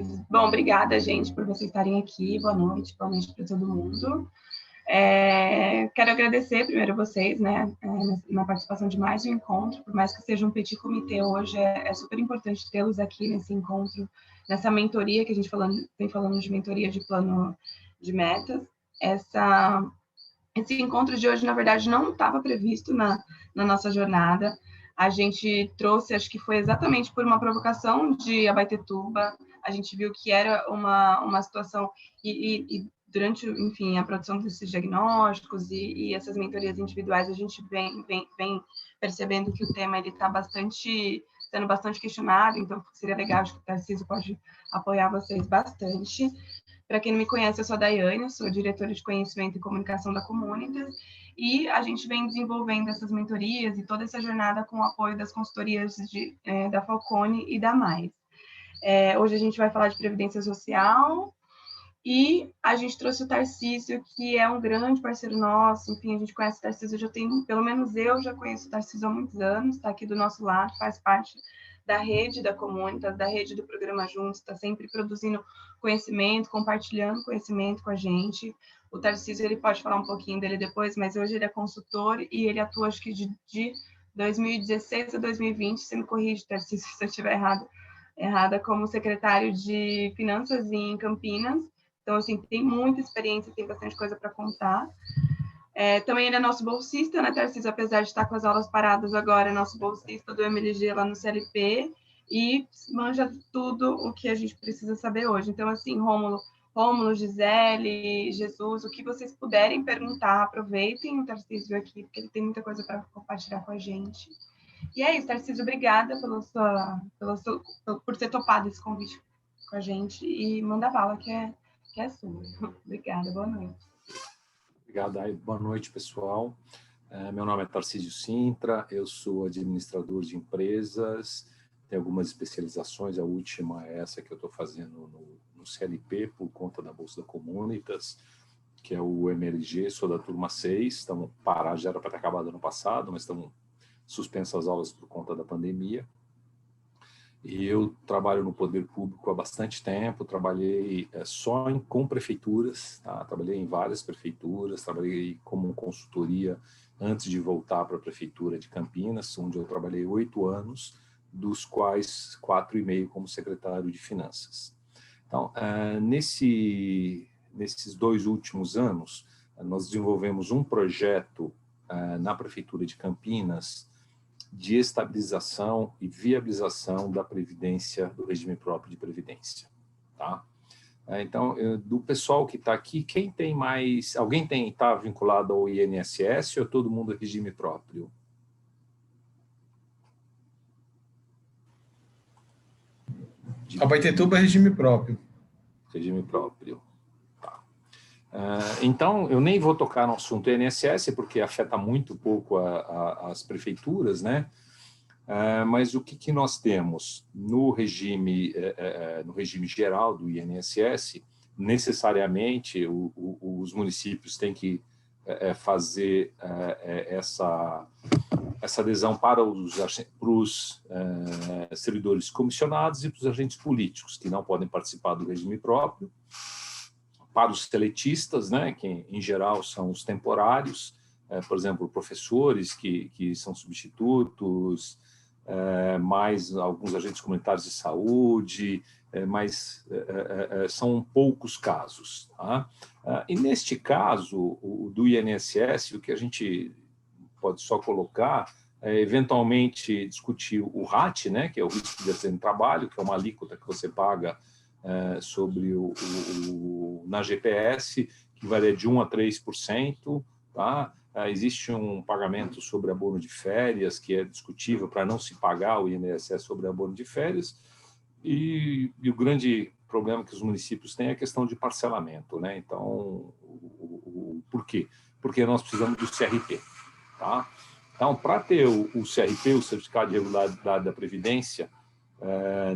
Bom, obrigada, gente, por vocês estarem aqui. Boa noite para todo mundo. Quero agradecer primeiro vocês, né, na participação de mais um encontro, por mais que seja um petit comitê hoje, é super importante tê-los aqui nesse encontro, nessa mentoria que a gente vem falando de mentoria de plano de metas. Esse encontro de hoje, na verdade, não estava previsto na nossa jornada. A gente trouxe, acho que foi exatamente por uma provocação de Abaetetuba. A gente viu que era uma situação e durante, enfim, a produção desses diagnósticos e essas mentorias individuais, a gente vem percebendo que o tema ele está sendo bastante questionado, então seria legal, acho que o Tarcísio pode apoiar vocês bastante. Para quem não me conhece, eu sou a Daiane, sou diretora de Conhecimento e Comunicação da Comunitas, e a gente vem desenvolvendo essas mentorias e toda essa jornada com o apoio das consultorias da Falcone e da Mais. Hoje a gente vai falar de Previdência Social, e a gente trouxe o Tarcísio, que é um grande parceiro nosso. Enfim, a gente conhece o Tarcísio, pelo menos eu já conheço o Tarcísio há muitos anos, está aqui do nosso lado, faz parte da rede da Comunitas, da rede do Programa Juntos, está sempre produzindo conhecimento, compartilhando conhecimento com a gente. O Tarcísio, ele pode falar um pouquinho dele depois, mas hoje ele é consultor e ele atua, acho que de 2016 a 2020, você me corrige, Tarcísio, se eu estiver errada, como secretário de Finanças em Campinas. Então, assim, tem muita experiência, tem bastante coisa para contar. Também ele é nosso bolsista, né, Tarcísio? Apesar de estar com as aulas paradas agora, é nosso bolsista do MLG lá no CLP e manja tudo o que a gente precisa saber hoje. Então, assim, Rômulo, Gisele, Jesus, o que vocês puderem perguntar, aproveitem o Tarcísio aqui, porque ele tem muita coisa para compartilhar com a gente. E é isso, Tarcísio, obrigada por ter topado esse convite com a gente e manda bala, que é sua. Obrigada, boa noite. Obrigado, Ai. Boa noite, pessoal. Meu nome é Tarcísio Sintra, eu sou administrador de empresas, tenho algumas especializações, a última é essa que eu estou fazendo no CLP, por conta da Bolsa da Comunitas, que é o MLG, sou da turma 6, estamos parados, já era para ter acabado ano passado, mas estamos suspensas as aulas por conta da pandemia. E eu trabalho no poder público há bastante tempo, trabalhei com prefeituras, tá? Trabalhei em várias prefeituras, trabalhei como consultoria antes de voltar para a prefeitura de Campinas, onde eu trabalhei 8 anos, dos quais 4,5 como secretário de Finanças. Então, nesses 2 últimos anos, nós desenvolvemos um projeto na prefeitura de Campinas, de estabilização e viabilização da previdência, do regime próprio de previdência, tá? Então, do pessoal que está aqui, quem tem mais... Alguém está vinculado ao INSS ou todo mundo é regime próprio? Abaetetuba é regime próprio. Regime próprio. Então, eu nem vou tocar no assunto INSS, porque afeta muito pouco as prefeituras, né? Mas o que nós temos no regime geral do INSS, necessariamente os municípios têm que fazer essa adesão para os servidores comissionados e para os agentes políticos, que não podem participar do regime próprio, para os seletistas, né, que em geral são os temporários, por exemplo, professores que são substitutos, mais alguns agentes comunitários de saúde, mas são poucos casos. Tá? E neste caso, do INSS, o que a gente pode só colocar é, eventualmente, discutir o RAT, né, que é o risco de acidente de trabalho, que é uma alíquota que você paga sobre na GPS, que varia de 1% a 3%. Tá? Existe um pagamento sobre abono de férias, que é discutível para não se pagar o INSS sobre abono de férias, e o grande problema que os municípios têm é a questão de parcelamento. Né? Então, por quê? Porque nós precisamos do CRP. Tá? Então, para ter o CRP, o Certificado de Regularidade da Previdência,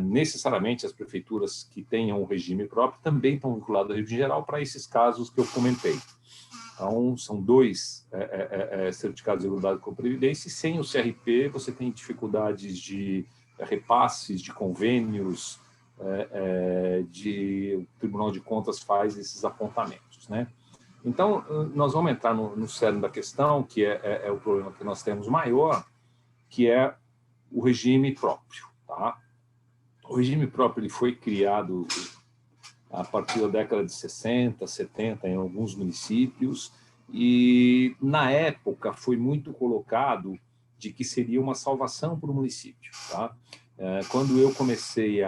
necessariamente as prefeituras que tenham um regime próprio também estão vinculadas ao regime geral para esses casos que eu comentei. Então, são 2 certificados de regularidade com previdência, e sem o CRP você tem dificuldades de repasses, de convênios, o Tribunal de Contas faz esses apontamentos, né? Então, nós vamos entrar no cerne da questão, que é o problema que nós temos maior, que é o regime próprio, tá? O regime próprio ele foi criado a partir da década de 60, 70, em alguns municípios, e, na época, foi muito colocado de que seria uma salvação para o município, tá? Quando eu comecei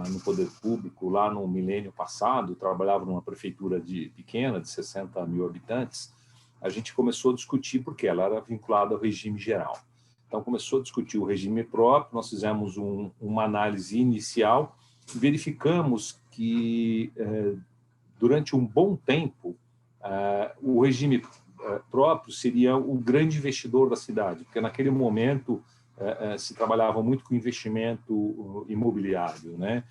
no poder público, lá no milênio passado, trabalhava numa prefeitura pequena, de 60 mil habitantes, a gente começou a discutir, porque ela era vinculada ao regime geral. Então, começou a discutir o regime próprio, nós fizemos uma análise inicial, verificamos que, durante um bom tempo, o regime próprio seria o grande investidor da cidade, porque naquele momento se trabalhava muito com investimento imobiliário, né?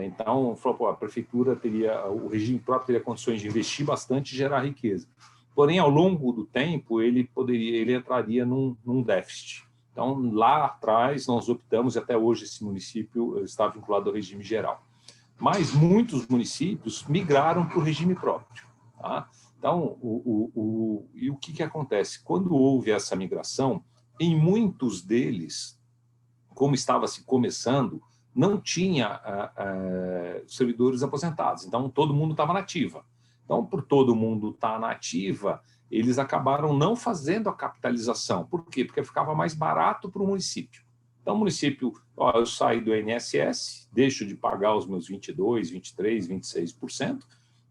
Então, falou, a prefeitura o regime próprio teria condições de investir bastante e gerar riqueza. Porém, ao longo do tempo, ele entraria num déficit. Então, lá atrás, nós optamos, e até hoje esse município está vinculado ao regime geral. Mas muitos municípios migraram para o regime próprio, tá? Então, e o que acontece? Quando houve essa migração, em muitos deles, como estava se começando, não tinha servidores aposentados. Então, todo mundo estava na ativa. Então, por todo mundo estar na ativa, eles acabaram não fazendo a capitalização. Por quê? Porque ficava mais barato para o município. Então, o município, eu saio do INSS, deixo de pagar os meus 22%, 23%, 26%,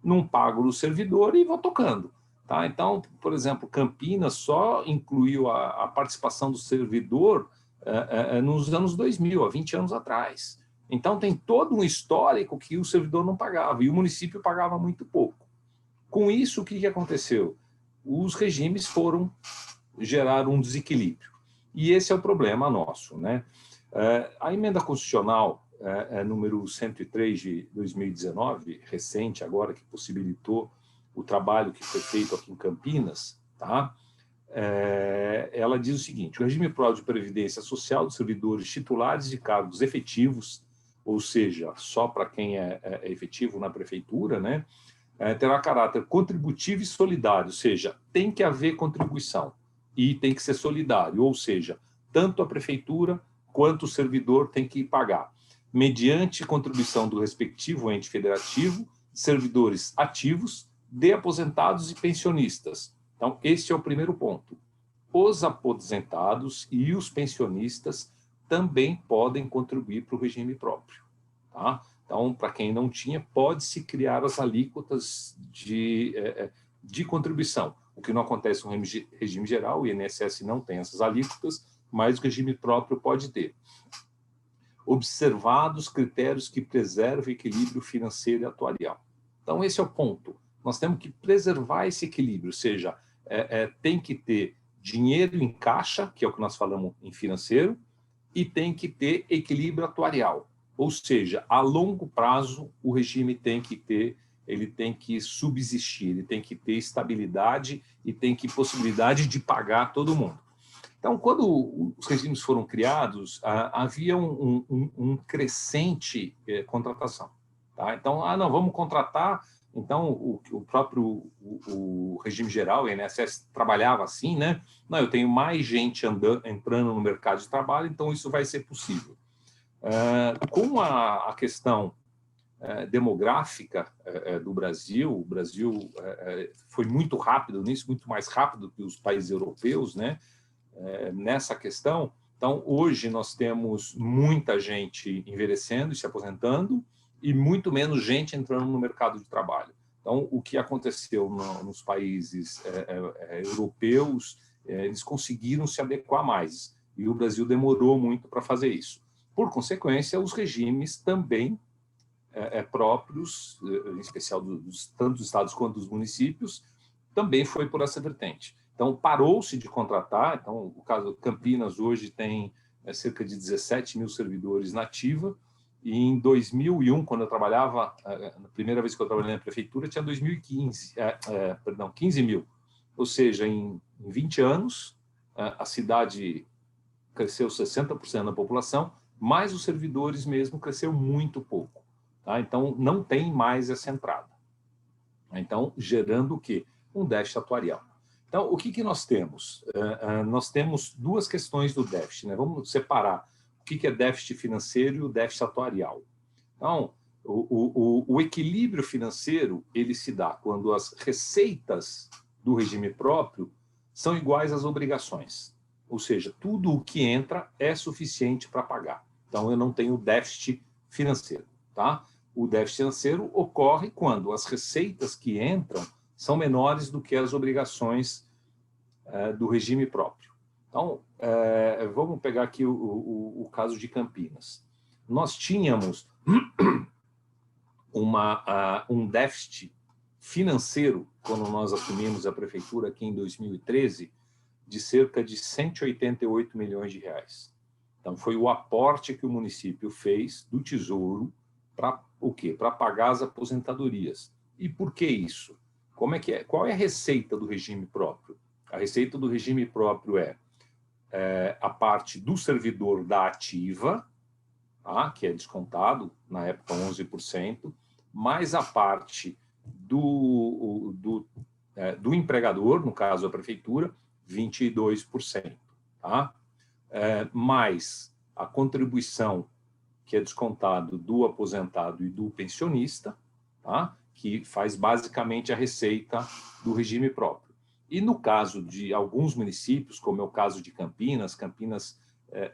não pago no servidor e vou tocando. Tá? Então, por exemplo, Campinas só incluiu a participação do servidor nos anos 2000, há 20 anos atrás. Então, tem todo um histórico que o servidor não pagava e o município pagava muito pouco. Com isso, o que aconteceu? Os regimes foram gerar um desequilíbrio. E esse é o problema nosso, né? A emenda constitucional número 103 de 2019, recente agora, que possibilitou o trabalho que foi feito aqui em Campinas, tá? Ela diz o seguinte: o regime próprio de previdência social dos servidores titulares de cargos efetivos, ou seja, só para quem é efetivo na prefeitura, né? Terá caráter contributivo e solidário, ou seja, tem que haver contribuição e tem que ser solidário, ou seja, tanto a prefeitura quanto o servidor tem que pagar, mediante contribuição do respectivo ente federativo, servidores ativos, de aposentados e pensionistas. Então, esse é o primeiro ponto. Os aposentados e os pensionistas também podem contribuir para o regime próprio, tá? Então, para quem não tinha, pode-se criar as alíquotas de contribuição, o que não acontece no regime geral. O INSS não tem essas alíquotas, mas o regime próprio pode ter. Observados critérios que preservam o equilíbrio financeiro e atuarial. Então, esse é o ponto. Nós temos que preservar esse equilíbrio, ou seja, tem que ter dinheiro em caixa, que é o que nós falamos em financeiro, e tem que ter equilíbrio atuarial. Ou seja, a longo prazo, o regime tem que subsistir, ele tem que ter estabilidade e tem que possibilidade de pagar todo mundo. Então, quando os regimes foram criados, havia um crescente contratação. Tá? Então, não, vamos contratar. Então, o próprio regime geral, o INSS, trabalhava assim, né? Não, eu tenho mais gente entrando no mercado de trabalho, então isso vai ser possível. Com a questão demográfica do Brasil, o Brasil foi muito rápido nisso, muito mais rápido que os países europeus, né? Nessa questão. Então, hoje nós temos muita gente envelhecendo e se aposentando e muito menos gente entrando no mercado de trabalho. Então, o que aconteceu nos países europeus, eles conseguiram se adequar mais, e o Brasil demorou muito para fazer isso. Por consequência, os regimes também próprios, em especial tanto dos estados quanto dos municípios, também foi por essa vertente. Então, parou-se de contratar. Então, o caso Campinas hoje tem cerca de 17 mil servidores na ativa, e em 2001, quando eu trabalhava, na primeira vez que eu trabalhei na prefeitura, tinha 15 mil. Ou seja, em 20 anos, a cidade cresceu 60% da população, mas os servidores mesmo cresceu muito pouco. Tá? Então, não tem mais essa entrada. Então, gerando o quê? Um déficit atuarial. Então, o que nós temos? Nós temos duas questões do déficit. Né? Vamos separar o que é déficit financeiro e o déficit atuarial. Então, o equilíbrio financeiro ele se dá quando as receitas do regime próprio são iguais às obrigações. Ou seja, tudo o que entra é suficiente para pagar. Então, eu não tenho déficit financeiro. Tá? O déficit financeiro ocorre quando as receitas que entram são menores do que as obrigações do regime próprio. Então, vamos pegar aqui o caso de Campinas. Nós tínhamos um déficit financeiro, quando nós assumimos a prefeitura aqui em 2013, de cerca de 188 milhões de reais. Então, foi o aporte que o município fez do Tesouro para o quê? Para pagar as aposentadorias. E por que isso? Como é que é? Qual é a receita do regime próprio? A receita do regime próprio é a parte do servidor da ativa, tá? Que é descontado, na época 11%, mais a parte do empregador, no caso a prefeitura, 22%. Tá? Mais a contribuição que é descontado do aposentado e do pensionista, tá? Que faz basicamente a receita do regime próprio. E no caso de alguns municípios, como é o caso de Campinas, Campinas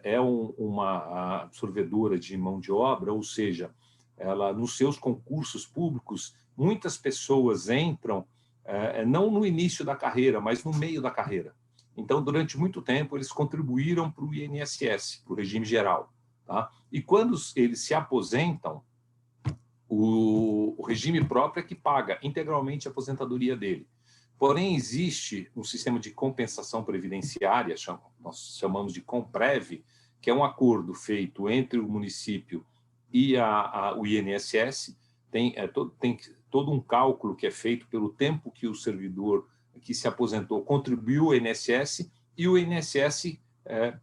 é uma absorvedora de mão de obra, ou seja, ela nos seus concursos públicos, muitas pessoas entram não no início da carreira, mas no meio da carreira. Então, durante muito tempo, eles contribuíram para o INSS, para o regime geral. Tá? E quando eles se aposentam, o regime próprio é que paga integralmente a aposentadoria dele. Porém, existe um sistema de compensação previdenciária, nós chamamos de Comprev, que é um acordo feito entre o município e o INSS. Tem todo um cálculo que é feito pelo tempo que o servidor que se aposentou contribuiu ao INSS, e o INSS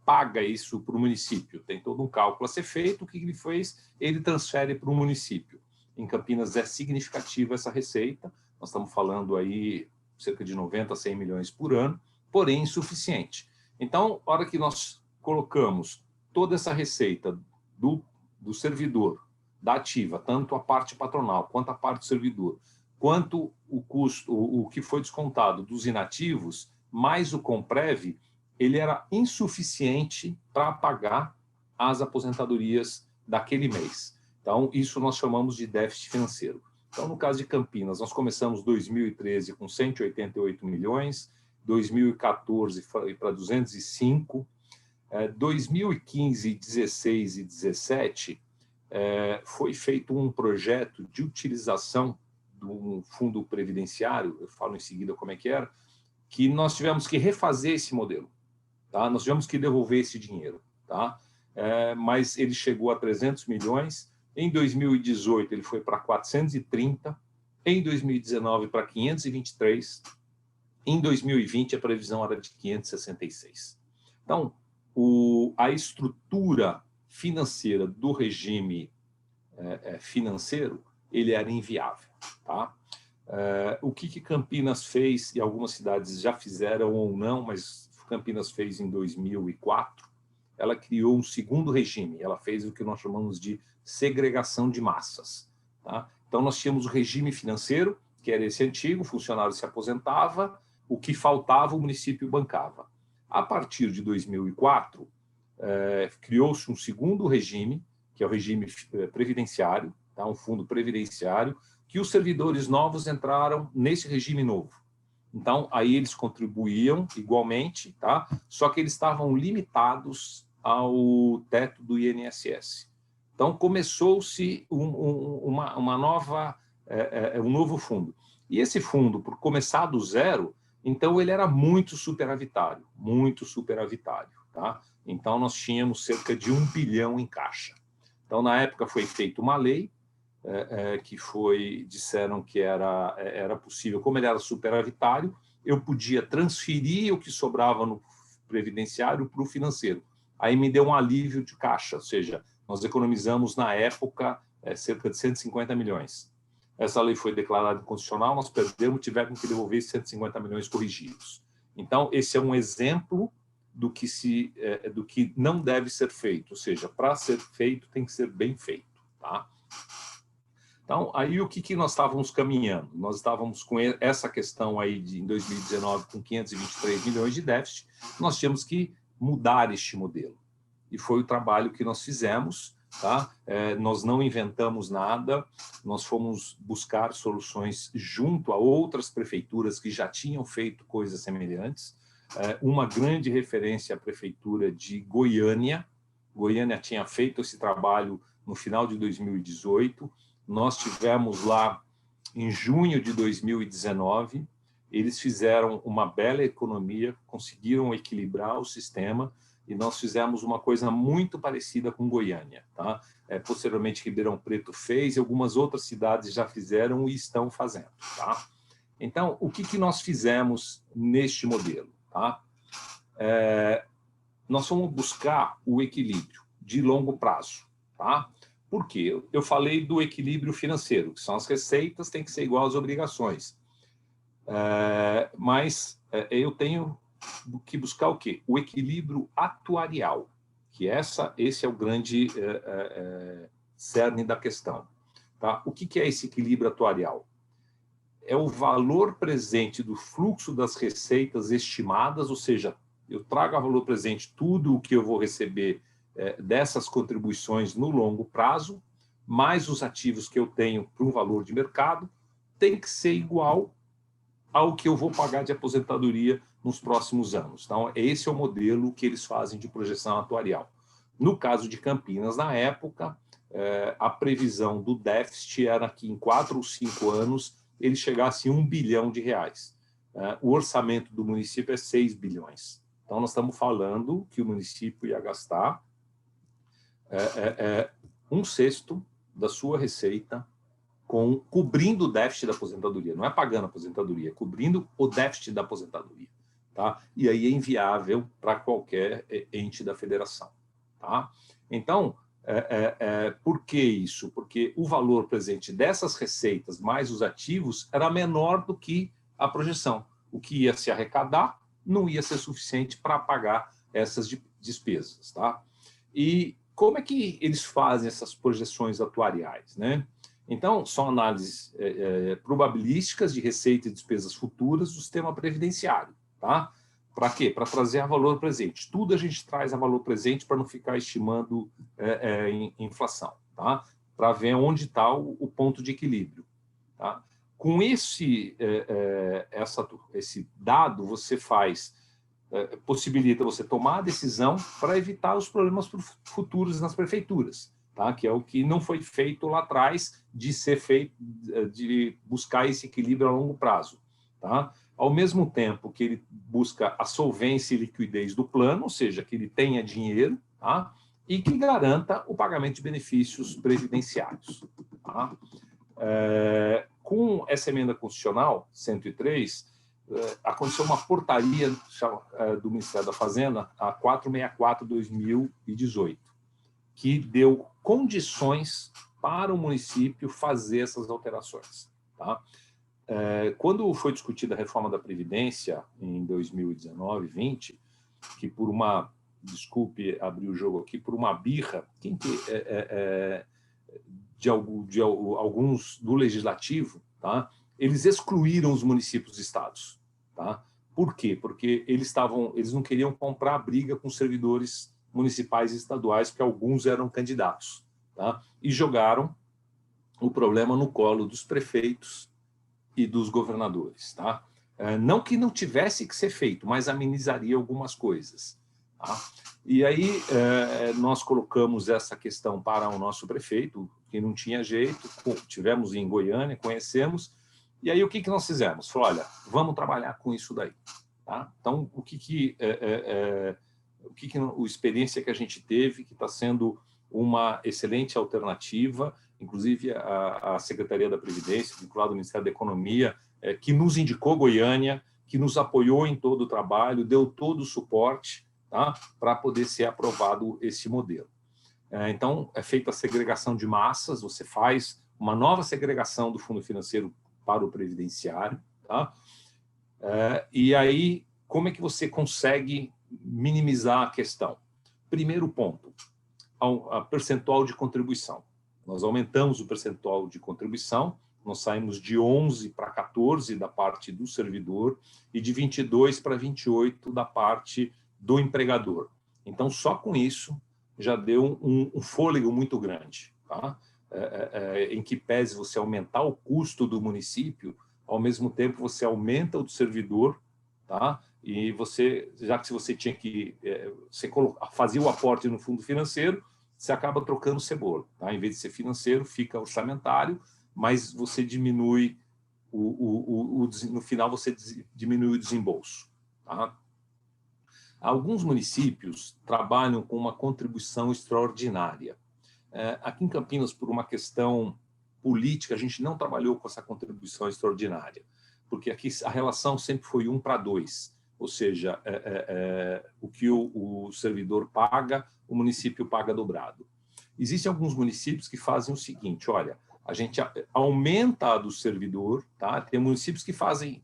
paga isso para o município. Tem todo um cálculo a ser feito. O que ele fez? Ele transfere para o município. Em Campinas é significativa essa receita. Nós estamos falando aí cerca de 90 a 100 milhões por ano, porém insuficiente. Então, a hora que nós colocamos toda essa receita do servidor, da ativa, tanto a parte patronal quanto a parte do servidor, quanto o custo, o que foi descontado dos inativos, mais o Comprev, ele era insuficiente para pagar as aposentadorias daquele mês. Então, isso nós chamamos de déficit financeiro. Então, no caso de Campinas, nós começamos 2013 com 188 milhões, 2014 foi para 205, 2015, 16 e 17 foi feito um projeto de utilização do fundo previdenciário, eu falo em seguida como é que era, que nós tivemos que refazer esse modelo. Tá? Nós tivemos que devolver esse dinheiro. Tá? Mas ele chegou a 300 milhões, em 2018 ele foi para 430, em 2019 para 523, em 2020 a previsão era de 566. Então, a estrutura financeira do regime financeiro, ele era inviável. Tá? O que Campinas fez, e algumas cidades já fizeram ou não, mas Campinas fez em 2004, ela criou um segundo regime, ela fez o que nós chamamos de segregação de massas. Tá? Então, nós tínhamos o regime financeiro, que era esse antigo, o funcionário se aposentava, o que faltava o município bancava. A partir de 2004, criou-se um segundo regime, que é o regime previdenciário, tá? Um fundo previdenciário, que os servidores novos entraram nesse regime novo. Então, aí eles contribuíam igualmente, tá? Só que eles estavam limitados ao teto do INSS. Então, começou-se um novo fundo. E esse fundo, por começar do zero, então ele era muito superavitário. Tá? Então, nós tínhamos cerca de 1 bilhão em caixa. Então, na época, foi feita uma lei que disseram que era possível, como ele era superavitário, eu podia transferir o que sobrava no previdenciário para o financeiro. Aí me deu um alívio de caixa, ou seja, Nós economizamos, na época, cerca de 150 milhões. Essa lei foi declarada inconstitucional, nós perdemos, tivemos que devolver 150 milhões corrigidos. Então, esse é um exemplo do que não deve ser feito, ou seja, para ser feito, tem que ser bem feito. Tá? Então, aí o que nós estávamos caminhando? Nós estávamos com essa questão aí em 2019, com 523 milhões de déficit, nós tínhamos que mudar este modelo. E foi o trabalho que nós fizemos, tá? Nós não inventamos nada, nós fomos buscar soluções junto a outras prefeituras que já tinham feito coisas semelhantes. Uma grande referência à prefeitura de Goiânia. Goiânia tinha feito esse trabalho no final de 2018. Nós tivemos lá em junho de 2019. Eles fizeram uma bela economia, conseguiram equilibrar o sistema e nós fizemos uma coisa muito parecida com Goiânia. Tá? Posteriormente, Ribeirão Preto fez e algumas outras cidades já fizeram e estão fazendo. Tá? Então, o que nós fizemos neste modelo? Tá? Nós fomos buscar o equilíbrio de longo prazo. Tá? Por quê? Eu falei do equilíbrio financeiro, que são as receitas, tem que ser igual às obrigações. Mas eu tenho que buscar o quê? O equilíbrio atuarial, que esse é o grande cerne da questão. Tá? O que é esse equilíbrio atuarial? É o valor presente do fluxo das receitas estimadas, ou seja, eu trago a valor presente tudo o que eu vou receber dessas contribuições no longo prazo, mais os ativos que eu tenho para um valor de mercado, tem que ser igual ao que eu vou pagar de aposentadoria nos próximos anos. Então, esse é o modelo que eles fazem de projeção atuarial. No caso de Campinas, na época, a previsão do déficit era que em 4 ou 5 anos ele chegasse a R$1 bilhão. O orçamento do município é 6 bilhões. Então, nós estamos falando que o município ia gastar 1/6 da sua receita cobrindo o déficit da aposentadoria. Não é pagando a aposentadoria, é cobrindo o déficit da aposentadoria. Tá? E aí é inviável para qualquer ente da federação. Tá? Então, por que isso? Porque o valor presente dessas receitas mais os ativos era menor do que a projeção. O que ia se arrecadar não ia ser suficiente para pagar essas despesas. Tá? E como é que eles fazem essas projeções atuariais? Né? Então, são análises probabilísticas de receita e despesas futuras do sistema previdenciário. Tá? Para quê? Para trazer a valor presente. Tudo a gente traz a valor presente para não ficar estimando inflação. Tá? Para ver onde está o ponto de equilíbrio. Tá? Com esse dado, você possibilita você tomar a decisão para evitar os problemas futuros nas prefeituras, tá? Que é o que não foi feito lá atrás de buscar esse equilíbrio a longo prazo. Tá? Ao mesmo tempo que ele busca a solvência e liquidez do plano, ou seja, que ele tenha dinheiro, tá? E que garanta o pagamento de benefícios previdenciários. Tá? Com essa emenda constitucional 103, aconteceu uma portaria do Ministério da Fazenda, a 464/2018, que deu condições para o município fazer essas alterações. Tá? Quando foi discutida a reforma da Previdência em 2019, 20, que por uma, desculpe abrir o jogo aqui, por uma birra de alguns do Legislativo, tá? Eles excluíram os municípios e estados. Tá? Por quê? Porque eles não queriam comprar briga com servidores municipais e estaduais, porque alguns eram candidatos. Tá? E jogaram o problema no colo dos prefeitos e dos governadores. Tá? Não que não tivesse que ser feito, mas amenizaria algumas coisas. Tá? E aí nós colocamos essa questão para o nosso prefeito, que não tinha jeito, tivemos em Goiânia, conhecemos, e aí o que nós fizemos? Falou, olha, vamos trabalhar com isso daí. Tá? Então, a experiência que a gente teve, que está sendo uma excelente alternativa, inclusive a Secretaria da Previdência, vinculada ao Ministério da Economia, que nos indicou Goiânia, que nos apoiou em todo o trabalho, deu todo o suporte, tá? Para poder ser aprovado esse modelo. Então, é feita a segregação de massas, você faz uma nova segregação do fundo financeiro para o previdenciário. Tá? E aí, como é que você consegue minimizar a questão? Primeiro ponto, a percentual de contribuição. Nós aumentamos o percentual de contribuição, nós saímos de 11 para 14 da parte do servidor e de 22 para 28 da parte do empregador. Então, só com isso, já deu um fôlego muito grande, tá? Em que pese você aumentar o custo do município, ao mesmo tempo você aumenta o do servidor, tá? E você, já que você tinha que você fazia o aporte no fundo financeiro, você acaba trocando cebola, tá? Em vez de ser financeiro, fica orçamentário, mas você diminui no final você diminui o desembolso, tá? Alguns municípios trabalham com uma contribuição extraordinária. Aqui em Campinas, por uma questão política, a gente não trabalhou com essa contribuição extraordinária, porque aqui a relação sempre foi 1 para 2, ou seja, o que o servidor paga, o município paga dobrado. Existem alguns municípios que fazem o seguinte, olha, a gente aumenta a do servidor, tá? Tem municípios que fazem,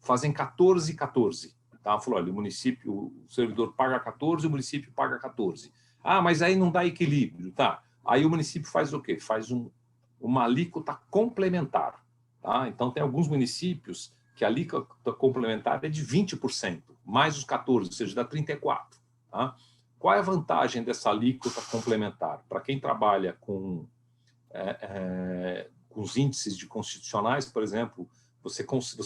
fazem 14 e 14. Tá? Falou, olha, o servidor paga 14, o município paga 14. Ah, mas aí não dá equilíbrio, tá? Aí o município faz o quê? Faz uma alíquota complementar, tá? Então, tem alguns municípios que a alíquota complementar é de 20%, mais os 14, ou seja, dá 34%. Tá? Qual é a vantagem dessa alíquota complementar? Para quem trabalha com os índices de constitucionais, por exemplo, você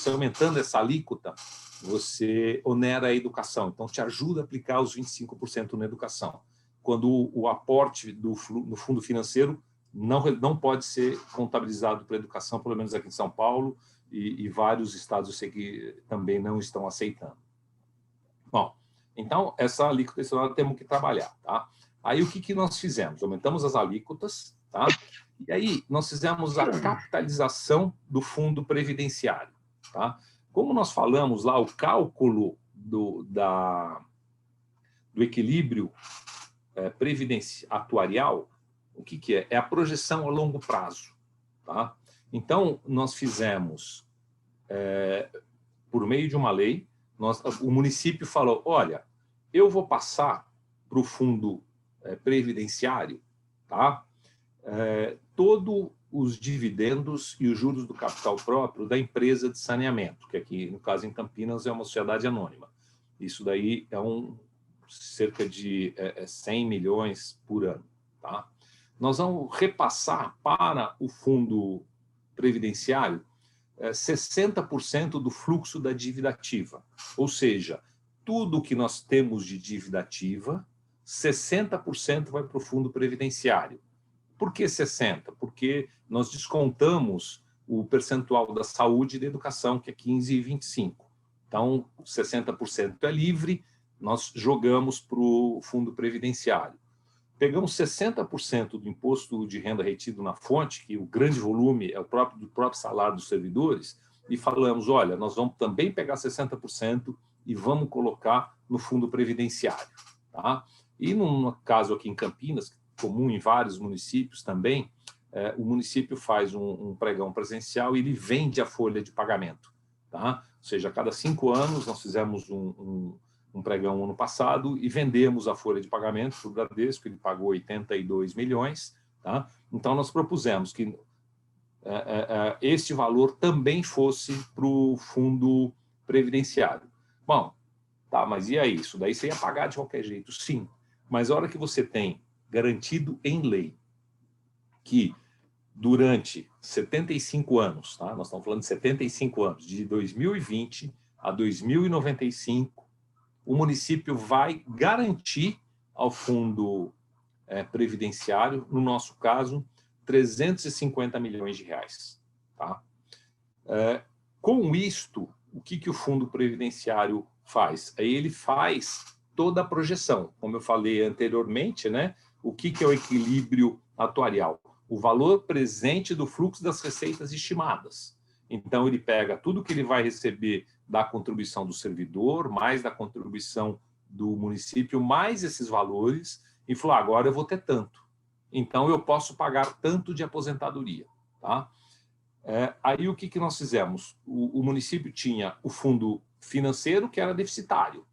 aumentando essa alíquota, você onera a educação, então te ajuda a aplicar os 25% na educação, quando o aporte no fundo financeiro não pode ser contabilizado para a educação, pelo menos aqui em São Paulo, e vários estados eu sei que também não estão aceitando. Bom, então, essa alíquota nós temos que trabalhar. Tá? Aí, o que nós fizemos? Aumentamos as alíquotas, tá? E aí nós fizemos a capitalização do fundo previdenciário. Tá? Como nós falamos lá, o cálculo do equilíbrio atuarial, o que é? É a projeção a longo prazo. Tá? Então, nós fizemos, por meio de uma lei, o município falou, olha, eu vou passar para o fundo previdenciário, tá? Todos os dividendos e os juros do capital próprio da empresa de saneamento, que aqui, no caso, em Campinas, é uma sociedade anônima. Isso daí é cerca de 100 milhões por ano. Tá? Nós vamos repassar para o fundo previdenciário 60% do fluxo da dívida ativa. Ou seja, tudo que nós temos de dívida ativa, 60% vai para o fundo previdenciário. Por que 60%? Porque nós descontamos o percentual da saúde e da educação, que é 15 e 25. Então, 60% é livre, nós jogamos para o fundo previdenciário. Pegamos 60% do imposto de renda retido na fonte, que o grande volume é do próprio salário dos servidores, e falamos, olha, nós vamos também pegar 60% e vamos colocar no fundo previdenciário. Tá? E no caso aqui em Campinas, comum em vários municípios também, o município faz um pregão presencial e ele vende a folha de pagamento. Tá? Ou seja, a cada 5 anos nós fizemos um pregão ano passado e vendemos a folha de pagamento para o Bradesco, ele pagou 82 milhões. Tá? Então, nós propusemos que este valor também fosse para o fundo previdenciário. Bom, tá, mas e aí? Isso daí você ia pagar de qualquer jeito? Sim, mas a hora que você tem garantido em lei que durante 75 anos, tá? Nós estamos falando de 75 anos, de 2020 a 2095, o município vai garantir ao fundo previdenciário, no nosso caso, 350 milhões de reais. Tá? Com isto, o que o fundo previdenciário faz? Aí ele faz toda a projeção, como eu falei anteriormente, né? O que é o equilíbrio atuarial? O valor presente do fluxo das receitas estimadas. Então, ele pega tudo que ele vai receber da contribuição do servidor, mais da contribuição do município, mais esses valores, e falou, agora eu vou ter tanto. Então, eu posso pagar tanto de aposentadoria. Tá? Aí, o que nós fizemos? O município tinha o fundo financeiro, que era deficitário.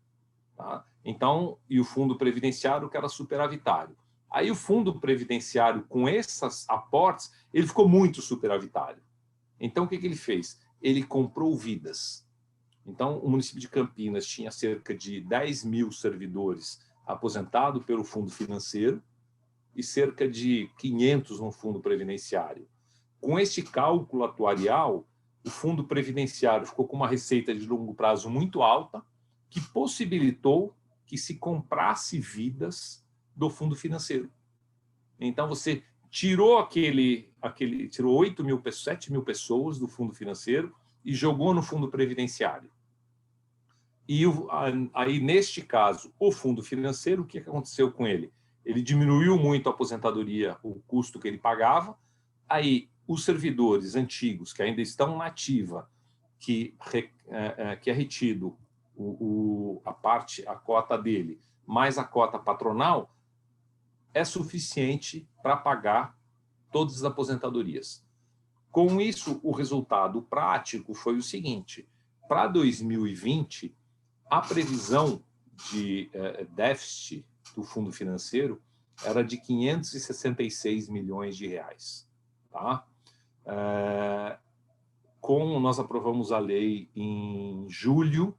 Tá? Então, e o fundo previdenciário, que era superavitário. Aí, o fundo previdenciário, com esses aportes, ele ficou muito superavitário. Então, o que ele fez? Ele comprou vidas. Então, o município de Campinas tinha cerca de 10 mil servidores aposentados pelo fundo financeiro e cerca de 500 no fundo previdenciário. Com este cálculo atuarial, o fundo previdenciário ficou com uma receita de longo prazo muito alta, que possibilitou que se comprasse vidas do fundo financeiro. Então, você tirou tirou 8 mil, 7 mil pessoas do fundo financeiro e jogou no fundo previdenciário. E aí, neste caso, o fundo financeiro, o que aconteceu com ele? Ele diminuiu muito a aposentadoria, o custo que ele pagava. Aí, os servidores antigos que ainda estão na ativa, que é retido a cota dele, mais a cota patronal, é suficiente para pagar todas as aposentadorias. Com isso, o resultado prático foi o seguinte: para 2020, a previsão de déficit do fundo financeiro era de 566 milhões de reais. Tá? Nós aprovamos a lei em julho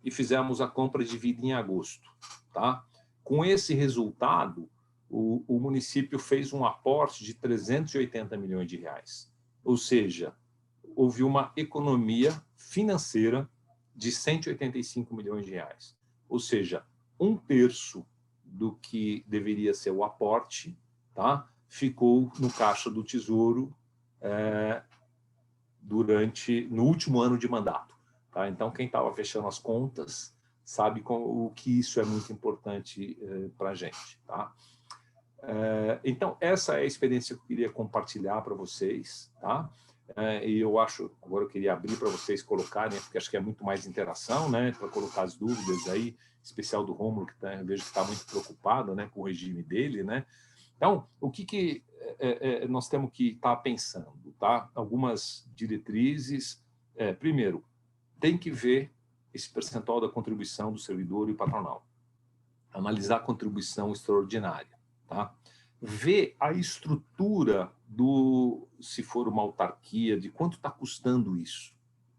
e fizemos a compra de vida em agosto. Tá? Com esse resultado, o município fez um aporte de 380 milhões de reais. Ou seja, houve uma economia financeira de 185 milhões de reais. Ou seja, 1/3 do que deveria ser o aporte, tá? Ficou no caixa do Tesouro no último ano de mandato. Tá? Então, quem estava fechando as contas sabe o que isso é muito importante para a gente. Tá? Então, essa é a experiência que eu queria compartilhar para vocês. Tá? E eu acho, agora eu queria abrir para vocês colocarem, porque acho que é muito mais interação, né, para colocar as dúvidas aí, em especial do Rômulo, que eu vejo que está muito preocupado, né, com o regime dele, né. Então, o que nós temos que estar pensando, tá? Algumas diretrizes. Primeiro, tem que ver esse percentual da contribuição do servidor e patronal. Analisar a contribuição extraordinária, tá? Ver a estrutura se for uma autarquia, de quanto está custando isso.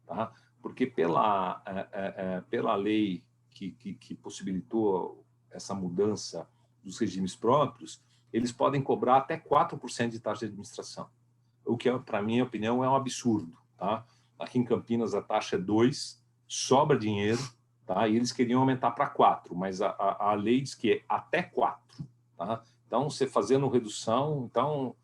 Tá? Porque pela lei que possibilitou essa mudança dos regimes próprios, eles podem cobrar até 4% de taxa de administração, o que, para minha opinião, é um absurdo. Tá? Aqui em Campinas a taxa é 2%, sobra dinheiro, tá? E eles queriam aumentar para 4%, mas a lei diz que é até 4%. Tá? Então, você fazendo redução, então,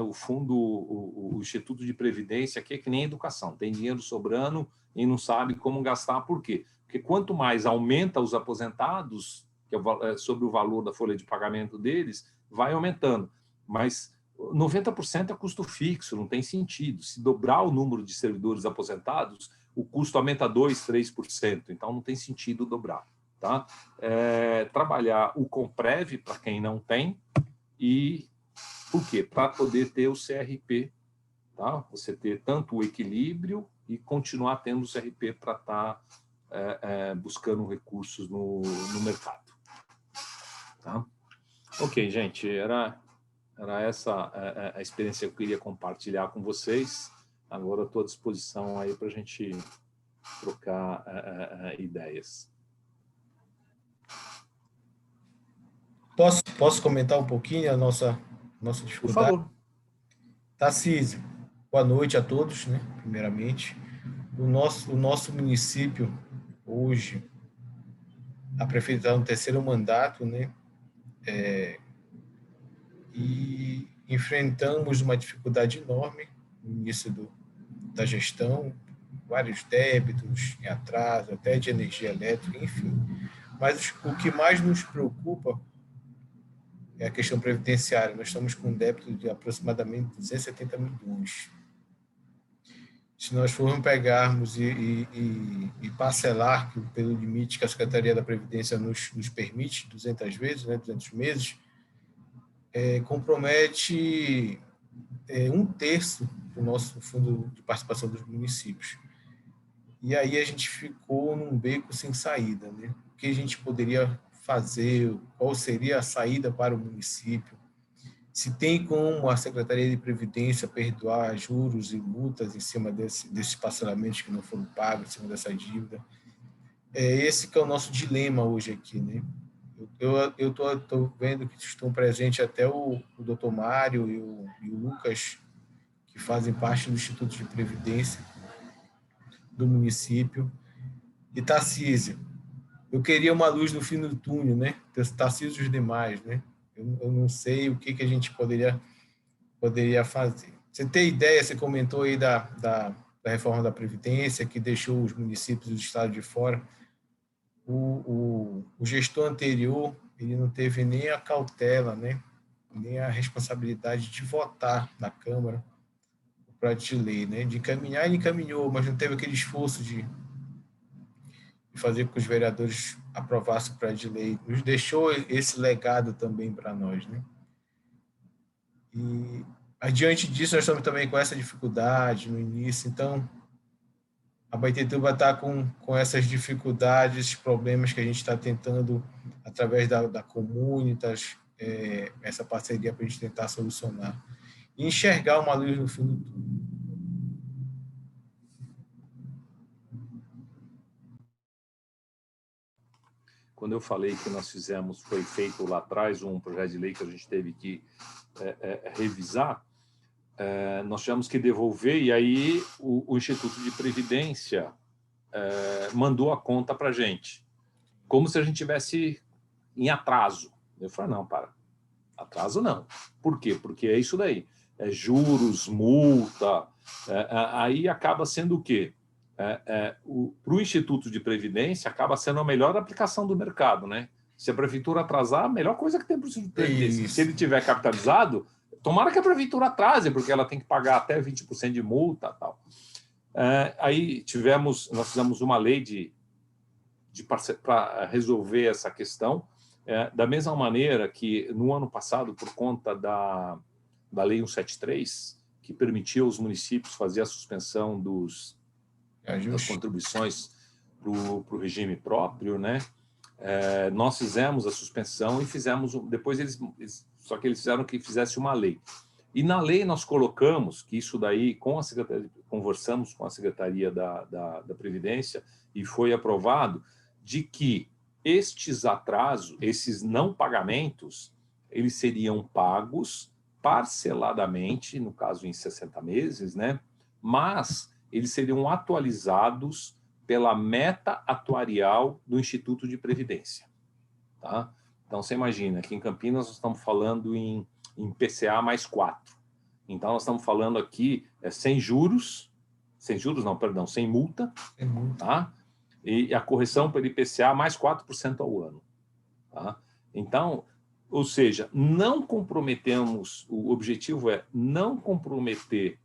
o fundo, o Instituto de Previdência aqui é que nem educação, tem dinheiro sobrando e não sabe como gastar. Por quê? Porque quanto mais aumenta os aposentados, que é sobre o valor da folha de pagamento deles, vai aumentando. Mas 90% é custo fixo, não tem sentido. Se dobrar o número de servidores aposentados, o custo aumenta 2%, 3%, então não tem sentido dobrar. Tá? Trabalhar o Comprev para quem não tem, e por quê? Para poder ter o CRP, tá? Você ter tanto o equilíbrio e continuar tendo o CRP para estar buscando recursos no mercado. Tá? Ok, gente, era essa a experiência que eu queria compartilhar com vocês. Agora eu estou à disposição aí para a gente trocar ideias. Posso comentar um pouquinho a nossa dificuldade? Por favor. Tarcísio, boa noite a todos, né? Primeiramente. O nosso município, hoje, a prefeita está no 3º mandato, né? E enfrentamos uma dificuldade enorme no início da gestão, vários débitos em atraso, até de energia elétrica, enfim. Mas o que mais nos preocupa é a questão previdenciária. Nós estamos com um débito de aproximadamente 270 milhões. se nós formos pegarmos e parcelar pelo limite que a Secretaria da Previdência nos permite, 200 vezes, né, 200 meses, compromete 1/3 do nosso fundo de participação dos municípios. E aí a gente ficou num beco sem saída, né? O que a gente poderia fazer? Qual seria a saída para o município? Se tem como a Secretaria de Previdência perdoar juros e multas em cima desses parcelamentos que não foram pagos, em cima dessa dívida. Esse que é o nosso dilema hoje aqui, né? Eu estou vendo que estão presentes até o Dr. Mário e o Lucas, que fazem parte do Instituto de Previdência do município. E Tarcísio, eu queria uma luz no fim do túnel, né? Tarcísio e os demais, né? Eu não sei o que a gente poderia fazer. Você tem ideia, você comentou aí da reforma da Previdência, que deixou os municípios e os estados de fora. O gestor anterior, ele não teve nem a cautela, né? Nem a responsabilidade de votar na Câmara o projeto de lei, né? De encaminhar, ele encaminhou, mas não teve aquele esforço de fazer com que os vereadores aprovassem o projeto de lei. Nos deixou esse legado também para nós, né? E, adiante disso, nós estamos também com essa dificuldade no início. Então, a Abaetetuba está com essas dificuldades, problemas que a gente está tentando, através da Comunitas, essa parceria para a gente tentar solucionar. E enxergar uma luz no fim do túnel. Quando eu falei que nós fizemos, foi feito lá atrás um projeto de lei que a gente teve que revisar, nós tivemos que devolver, e aí o Instituto de Previdência mandou a conta para a gente, como se a gente tivesse em atraso. Eu falei, não, atraso não. Por quê? Porque é isso daí. Juros, multa, aí acaba sendo o quê? Para o Instituto de Previdência, acaba sendo a melhor aplicação do mercado, né? Se a prefeitura atrasar, a melhor coisa que tem para o Instituto de Previdência. Se ele tiver capitalizado, tomara que a prefeitura atrase, porque ela tem que pagar até 20% de multa e tal. Aí nós fizemos uma lei para resolver essa questão, da mesma maneira que no ano passado, por conta da Lei 173, que permitia aos municípios fazer a suspensão das contribuições para o regime próprio, né? Nós fizemos a suspensão e fizemos, depois só que eles fizeram que fizesse uma lei. E na lei nós colocamos que isso daí, conversamos com a Secretaria da Previdência e foi aprovado, de que estes atrasos, esses não pagamentos, eles seriam pagos parceladamente, no caso em 60 meses, né? Mas eles seriam atualizados pela meta atuarial do Instituto de Previdência. Tá? Então, você imagina, aqui em Campinas nós estamos falando em PCA mais 4. Então, nós estamos falando aqui sem multa, tá? E a correção pelo IPCA mais 4% ao ano. Tá? Então, ou seja, não comprometemos, o objetivo é não comprometer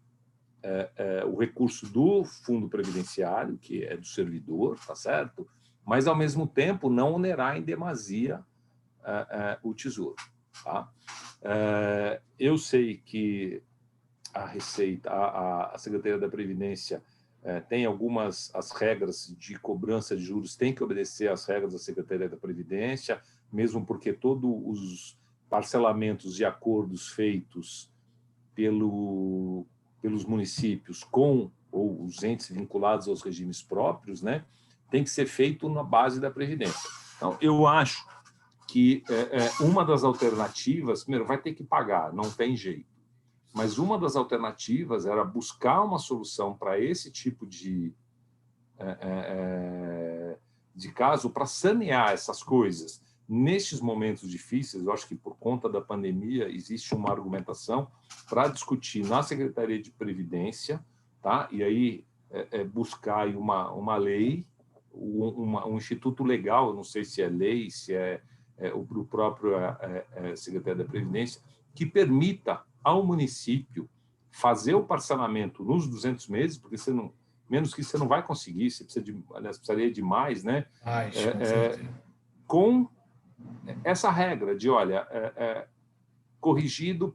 o recurso do fundo previdenciário, que é do servidor, tá certo? Mas, ao mesmo tempo, não onerar em demasia o tesouro. Tá? Eu sei que a Receita, a Secretaria da Previdência tem as regras de cobrança de juros, tem que obedecer às regras da Secretaria da Previdência, mesmo porque todos os parcelamentos de acordos feitos pelos municípios ou os entes vinculados aos regimes próprios, né, tem que ser feito na base da Previdência. Então, eu acho que uma das alternativas, primeiro, vai ter que pagar, não tem jeito, mas uma das alternativas era buscar uma solução para esse tipo de caso, para sanear essas coisas. Nestes momentos difíceis, eu acho que por conta da pandemia existe uma argumentação para discutir na Secretaria de Previdência, tá? E aí buscar uma lei, um instituto legal, não sei se é lei, se é o próprio Secretaria da Previdência, que permita ao município fazer o parcelamento nos 200 meses, porque você não, menos que isso você não vai conseguir, você precisa de, aliás, precisaria de mais, né? Com essa regra de, olha, corrigido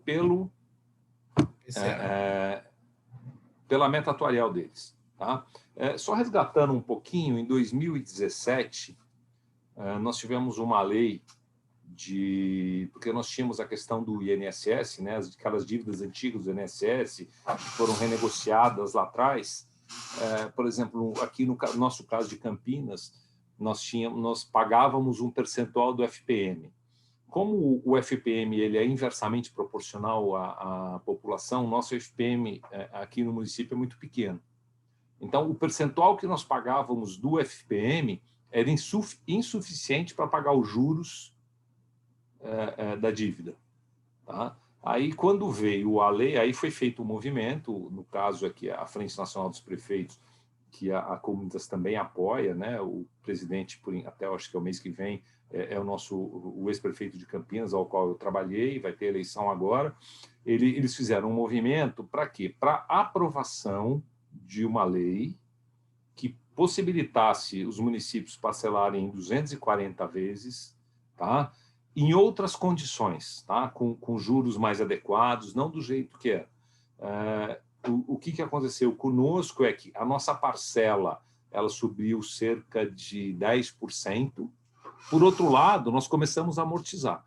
pela meta atuarial deles. Tá? Só resgatando um pouquinho, em 2017, nós tivemos uma lei porque nós tínhamos a questão do INSS, né, aquelas dívidas antigas do INSS que foram renegociadas lá atrás. Por exemplo, aqui no nosso caso de Campinas, nós pagávamos um percentual do FPM. Como o FPM ele é inversamente proporcional à população, o nosso FPM aqui no município é muito pequeno. Então, o percentual que nós pagávamos do FPM era insuficiente para pagar os juros da dívida. Tá? Aí, quando veio a lei, aí foi feito um movimento, no caso aqui, a Frente Nacional dos Prefeitos, que a Comunitas também apoia, né? O presidente, até acho que é o mês que vem, é o ex-prefeito de Campinas, ao qual eu trabalhei, vai ter eleição agora. Eles fizeram um movimento para quê? Para aprovação de uma lei que possibilitasse os municípios parcelarem em 240 vezes, tá? Em outras condições, tá? Com juros mais adequados, não do jeito que é. O que aconteceu conosco é que a nossa parcela ela subiu cerca de 10%. Por outro lado, nós começamos a amortizar.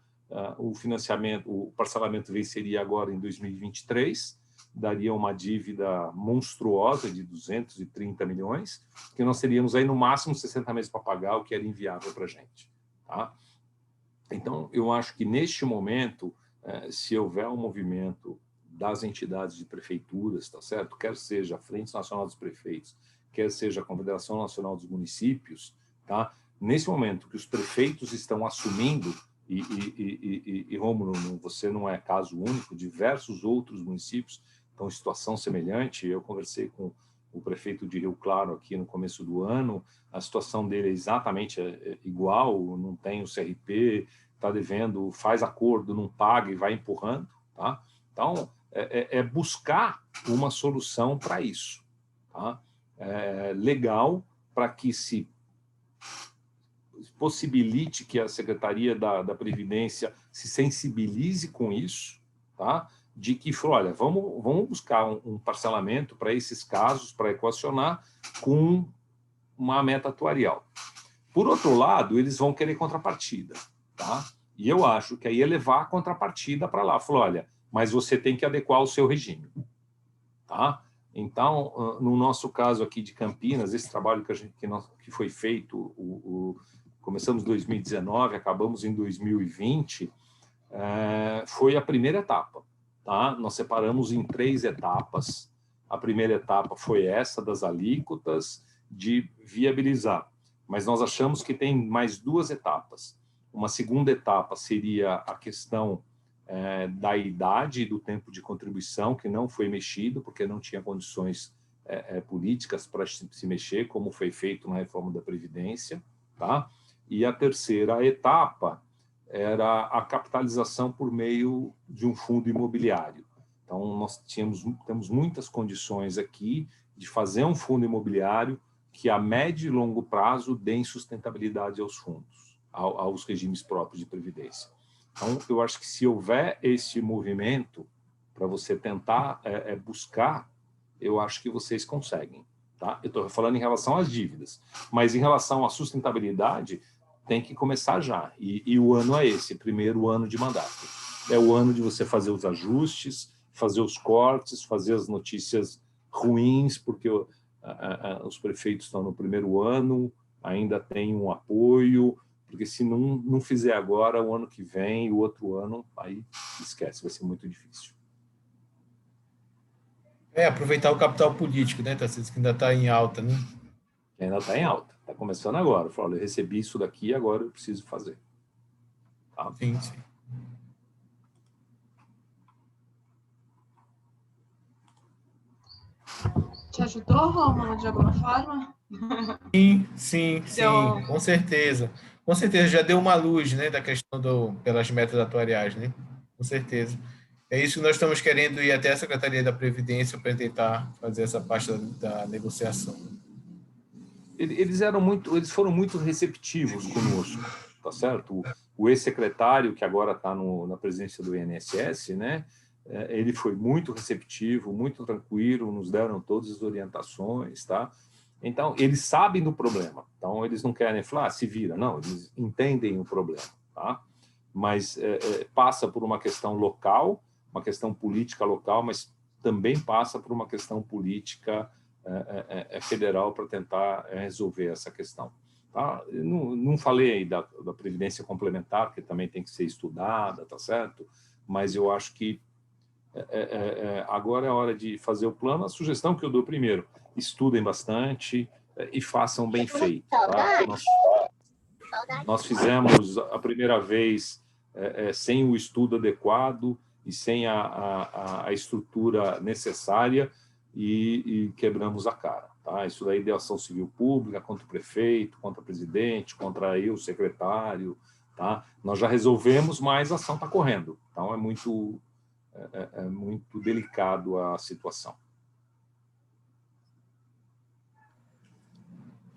O financiamento, o parcelamento venceria agora em 2023, daria uma dívida monstruosa de 230 milhões, que nós teríamos aí no máximo 60 meses para pagar, o que era inviável para a gente. Tá? Então, eu acho que neste momento, se houver um movimento das entidades de prefeituras, tá certo? Quer seja a Frente Nacional dos Prefeitos, quer seja a Confederação Nacional dos Municípios, tá? Nesse momento que os prefeitos estão assumindo, e Rômulo, você não é caso único, diversos outros municípios estão em situação semelhante. Eu conversei com o prefeito de Rio Claro aqui no começo do ano, a situação dele é exatamente igual, não tem o CRP, está devendo, faz acordo, não paga e vai empurrando. Tá? Então, buscar uma solução para isso. Tá? Legal para que se possibilite que a Secretaria da Previdência se sensibilize com isso, tá? De que, olha, vamos buscar um parcelamento para esses casos, para equacionar com uma meta atuarial. Por outro lado, eles vão querer contrapartida, tá? E eu acho que aí é levar a contrapartida para lá. Falar, olha, mas você tem que adequar o seu regime, tá? Então, no nosso caso aqui de Campinas, esse trabalho que foi feito, começamos em 2019, acabamos em 2020, foi a primeira etapa. Tá? Nós separamos em 3 etapas. A primeira etapa foi essa das alíquotas, de viabilizar. Mas nós achamos que tem mais 2 etapas. Uma segunda etapa seria a questão da idade e do tempo de contribuição, que não foi mexido, porque não tinha condições políticas para se mexer, como foi feito na reforma da Previdência. Tá? E a terceira etapa era a capitalização por meio de um fundo imobiliário. Então, nós temos muitas condições aqui de fazer um fundo imobiliário que, a médio e longo prazo, dê sustentabilidade aos fundos, aos regimes próprios de previdência. Então, eu acho que se houver esse movimento para você tentar buscar, eu acho que vocês conseguem. Tá? Eu estou falando em relação às dívidas, mas em relação à sustentabilidade, tem que começar já. E o ano é esse, primeiro ano de mandato. É o ano de você fazer os ajustes, fazer os cortes, fazer as notícias ruins, porque os prefeitos estão no primeiro ano, ainda tem um apoio, porque se não fizer agora, o ano que vem, o outro ano, aí esquece, vai ser muito difícil. Aproveitar o capital político, né, Tarcísio, que ainda está em alta, né? Ainda está em alta. Está começando agora. Eu recebi isso daqui, agora eu preciso fazer. Tá? Sim, sim. Te ajudou, Rômulo, de alguma forma? Sim, com certeza. Com certeza, já deu uma luz, né, da questão pelas metas atuariais, né? Com certeza. É isso que nós estamos querendo ir até a Secretaria da Previdência para tentar fazer essa parte da negociação. Eles foram muito receptivos conosco, tá certo? O ex-secretário, que agora está na presidência do INSS, né? Ele foi muito receptivo, muito tranquilo, nos deram todas as orientações, tá? Então, eles sabem do problema. Então, eles não querem falar, se vira. Não, eles entendem o problema, tá? Mas passa por uma questão local, uma questão política local, mas também passa por uma questão política federal para tentar resolver essa questão. Tá? Não falei aí da previdência complementar, que também tem que ser estudada, tá certo? Mas eu acho que agora é a hora de fazer o plano. A sugestão que eu dou primeiro, estudem bastante e façam bem feito. Tá? Nós fizemos a primeira vez sem o estudo adequado e sem a estrutura necessária e quebramos a cara. Tá? Isso daí deu ação civil pública contra o prefeito, contra o presidente, contra eu, o secretário. Tá? Nós já resolvemos, mas a ação está correndo. Então, é muito delicado a situação.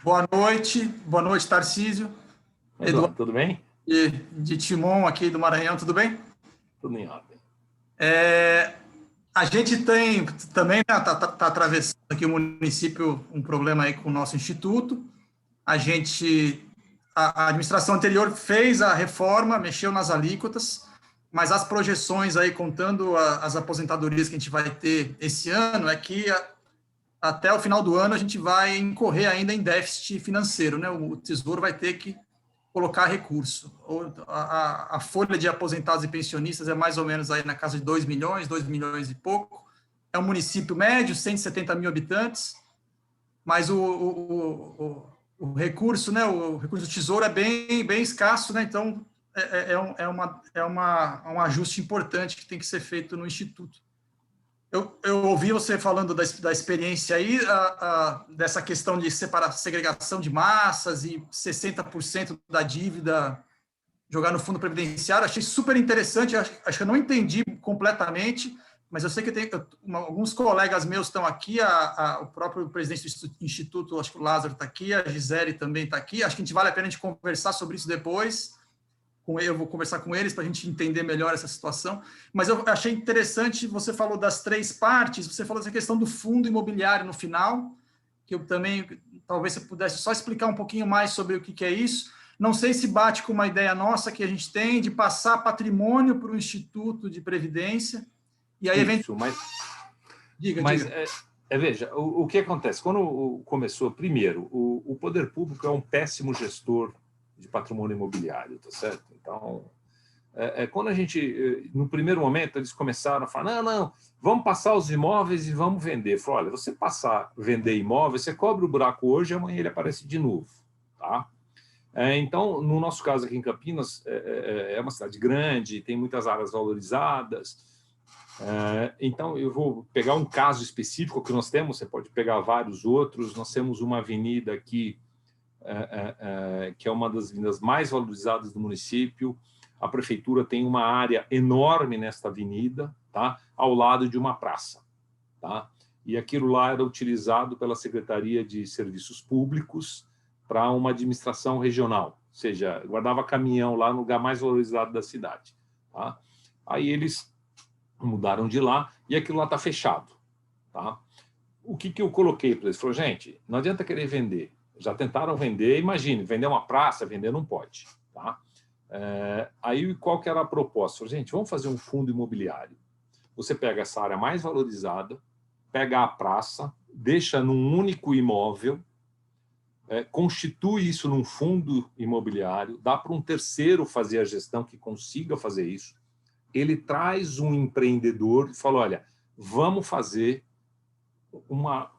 Boa noite, Tarcísio. Eduardo, tudo bem? De Timon, aqui do Maranhão, tudo bem? Tudo em ordem. A gente tem também, né, tá atravessando aqui o município um problema aí com o nosso instituto. A administração anterior fez a reforma, mexeu nas alíquotas, mas as projeções aí, contando as aposentadorias que a gente vai ter esse ano, é que até o final do ano a gente vai incorrer ainda em déficit financeiro, né? O Tesouro vai ter que colocar recurso. A folha de aposentados e pensionistas é mais ou menos aí na casa de 2 milhões e pouco. É um município médio, 170 mil habitantes, mas o recurso, né, o recurso do Tesouro é bem escasso, né? Então um ajuste importante que tem que ser feito no Instituto. Eu ouvi você falando da experiência aí, dessa questão de segregação de massas e 60% da dívida jogar no fundo previdenciário. Achei super interessante, acho que eu não entendi completamente, mas eu sei que alguns colegas meus estão aqui, o próprio presidente do Instituto, acho que o Lázaro está aqui, a Gisele também está aqui. Acho que vale a pena a gente conversar sobre isso depois. Eu vou conversar com eles para a gente entender melhor essa situação, mas eu achei interessante, você falou das 3 partes, você falou dessa questão do fundo imobiliário no final, que eu também, talvez você pudesse só explicar um pouquinho mais sobre o que é isso. Não sei se bate com uma ideia nossa que a gente tem de passar patrimônio para o Instituto de Previdência, e aí... Isso, diga. Veja, o que acontece? Quando começou, primeiro, o poder público é um péssimo gestor de patrimônio imobiliário, tá certo? Então, quando a gente, no primeiro momento, eles começaram a falar, não, vamos passar os imóveis e vamos vender. Falei, olha, você vender imóveis, você cobre o buraco hoje e amanhã ele aparece de novo, tá? Então, no nosso caso aqui em Campinas, é uma cidade grande, tem muitas áreas valorizadas. Então, eu vou pegar um caso específico que nós temos, você pode pegar vários outros. Nós temos uma avenida aqui, que é uma das avenidas mais valorizadas do município. A prefeitura tem uma área enorme nesta avenida, tá? Ao lado de uma praça. Tá? E aquilo lá era utilizado pela Secretaria de Serviços Públicos para uma administração regional, ou seja, guardava caminhão lá no lugar mais valorizado da cidade. Tá? Aí eles mudaram de lá e aquilo lá está fechado. Tá? O que eu coloquei para eles? Falou, gente, não adianta querer vender. Já tentaram vender, imagine, vender uma praça, vender não pode. Tá? Aí qual que era a proposta? Falei, gente, vamos fazer um fundo imobiliário. Você pega essa área mais valorizada, pega a praça, deixa num único imóvel, constitui isso num fundo imobiliário, dá para um terceiro fazer a gestão que consiga fazer isso. Ele traz um empreendedor e fala, olha, vamos fazer uma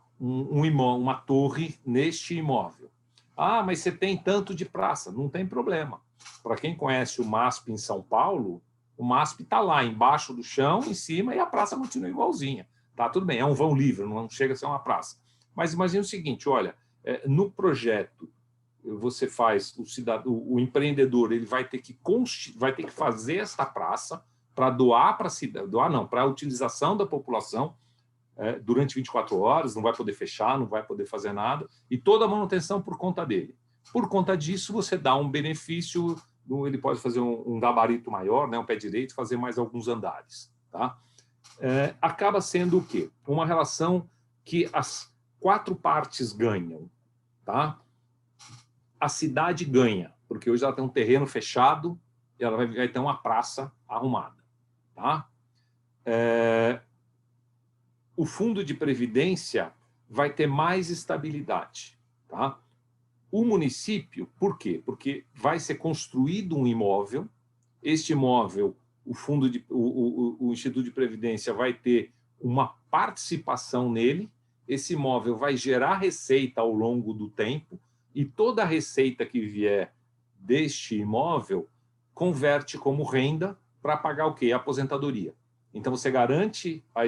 torre neste imóvel. Ah, mas você tem tanto de praça. Não tem problema. Para quem conhece o MASP em São Paulo, o MASP está lá, embaixo do chão, em cima, e a praça continua igualzinha. Tá, tudo bem, é um vão livre, não chega a ser uma praça. Mas imagine o seguinte, olha, no projeto, você faz, o empreendedor ele vai ter que fazer esta praça para doar para a cidade, doar não, para a utilização da população durante 24 horas, não vai poder fechar, não vai poder fazer nada, e toda a manutenção por conta dele. Por conta disso, você dá um benefício, ele pode fazer um gabarito maior, né, um pé direito, fazer mais alguns andares. Tá? Acaba sendo o quê? Uma relação que as 4 partes ganham. Tá? A cidade ganha, porque hoje ela tem um terreno fechado e ela vai ter uma praça arrumada. Tá? O fundo de previdência vai ter mais estabilidade. Tá? O município, por quê? Porque vai ser construído um imóvel, este imóvel, o Instituto de Previdência vai ter uma participação nele, esse imóvel vai gerar receita ao longo do tempo, e toda a receita que vier deste imóvel converte como renda para pagar o quê? A aposentadoria. Então, você garante para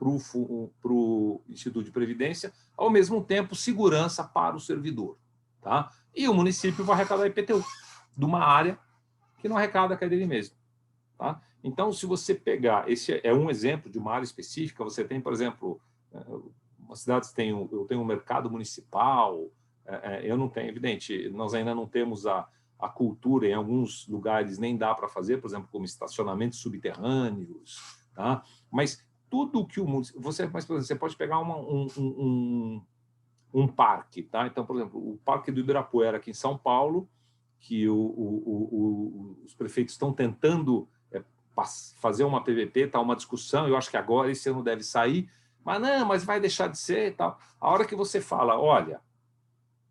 o Instituto de Previdência, ao mesmo tempo, segurança para o servidor. Tá? E o município vai arrecadar IPTU de uma área que não arrecada, que é dele mesmo. Tá? Então, se você pegar, esse é um exemplo de uma área específica, você tem, por exemplo, umas cidades eu tenho um mercado municipal, eu não tenho, evidente, nós ainda não temos a cultura, em alguns lugares nem dá para fazer, por exemplo, como estacionamentos subterrâneos, tá? Mas tudo que o município... Mas, por exemplo, você pode pegar um parque, tá? Então, por exemplo, o Parque do Ibirapuera, aqui em São Paulo, que os prefeitos estão tentando fazer uma PVP, está uma discussão, eu acho que agora esse ano deve sair, mas não, mas vai deixar de ser e tal. A hora que você fala, olha,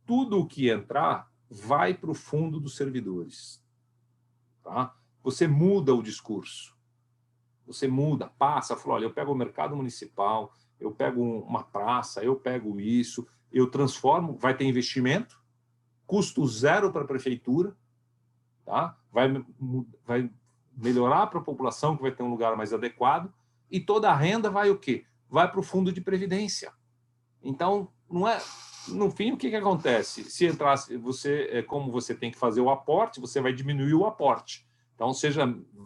tudo o que entrar vai para o fundo dos servidores. Tá? Você muda o discurso. Você muda, passa, fala, olha, eu pego o mercado municipal, eu pego uma praça, eu pego isso, eu transformo, vai ter investimento, custo zero para a prefeitura, tá? Vai melhorar para a população, que vai ter um lugar mais adequado, e toda a renda vai o quê? Vai para o fundo de previdência. Então, não é... No fim, o que acontece? Se entrasse, como você tem que fazer o aporte, você vai diminuir o aporte. Então,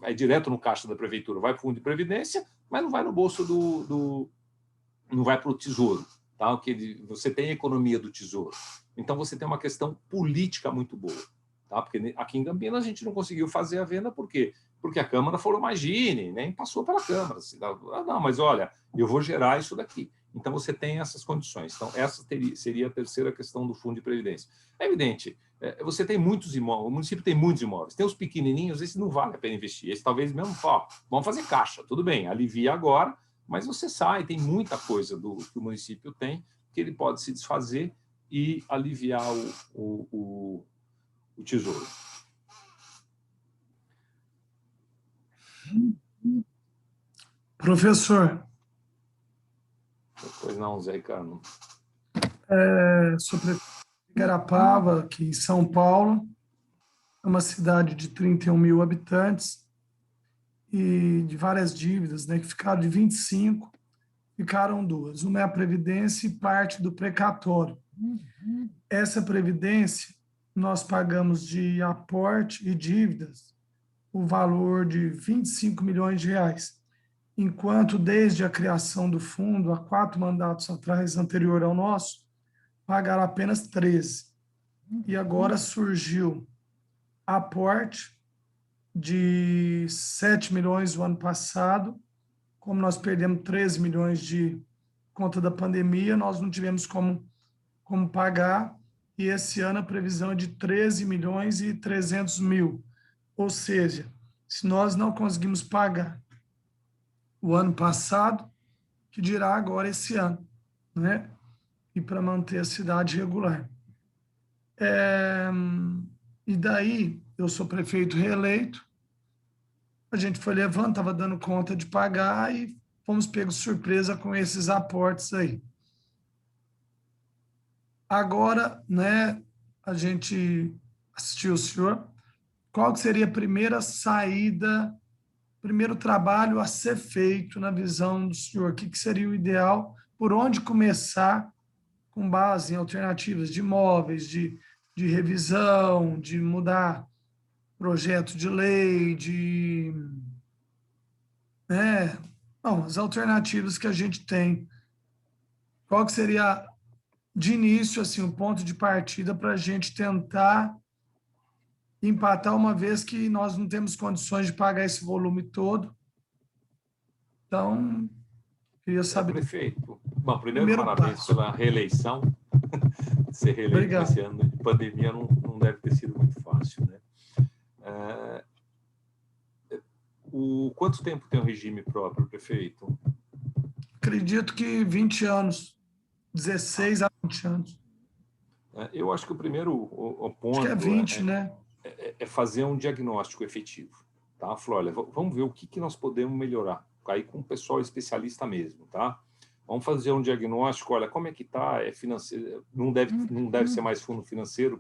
é direto no caixa da prefeitura, vai para o fundo de previdência, mas não vai no bolso não vai para o tesouro. Tá? Você tem a economia do tesouro. Então, você tem uma questão política muito boa. Tá? Porque aqui em Campinas a gente não conseguiu fazer a venda, por quê? Porque a Câmara falou, imagine, nem passou pela Câmara. Não, mas olha, eu vou gerar isso daqui. Então, você tem essas condições. Então, essa seria a terceira questão do fundo de previdência. É evidente, você tem muitos imóveis, o município tem muitos imóveis. Tem os pequenininhos, esse não vale a pena investir. Esse talvez mesmo, vamos fazer caixa, tudo bem, alivia agora, mas você sai, tem muita coisa que o município tem, que ele pode se desfazer e aliviar o tesouro. Professor. Pois não, Zé Ricardo. Sobre Igarapava, aqui em São Paulo, é uma cidade de 31 mil habitantes e de várias dívidas, né, que ficaram de 25, ficaram 2. Uma é a Previdência e parte do precatório. Essa Previdência, nós pagamos de aporte e dívidas o valor de 25 milhões de reais. Enquanto desde a criação do fundo, há 4 mandatos atrás, anterior ao nosso, pagaram apenas 13. E agora surgiu aporte de 7 milhões no ano passado. Como nós perdemos 13 milhões de conta da pandemia, nós não tivemos como pagar, e esse ano a previsão é de 13 milhões e 300 mil. Ou seja, se nós não conseguimos pagar o ano passado, que dirá agora esse ano, né? E para manter a cidade regular. E daí, eu sou prefeito reeleito, a gente foi levando, estava dando conta de pagar e fomos pegos de surpresa com esses aportes aí. Agora, né, a gente assistiu o senhor, qual que seria a primeira saída, primeiro trabalho a ser feito na visão do senhor? O que seria o ideal? Por onde começar com base em alternativas de imóveis, de revisão, de mudar projeto de lei, de Bom, as alternativas que a gente tem, qual que seria, de início, assim, o ponto de partida para a gente tentar empatar, uma vez que nós não temos condições de pagar esse volume todo? Então, queria saber. Prefeito, bom, primeiro, Primeiro parabéns passo. pela reeleição. Ser reeleito Obrigado. nesse ano de pandemia não deve ter sido muito fácil, né? Quanto tempo tem o regime próprio, prefeito? Acredito que 20 anos, 16 a 20 anos. Eu acho que o primeiro o Acho que é ponto 20, né? é fazer um diagnóstico efetivo, tá? Falar, olha, vamos ver o que nós podemos melhorar, aí com o pessoal especialista mesmo, tá? Vamos fazer um diagnóstico, olha, como é que está, financeiro, não deve ser mais fundo financeiro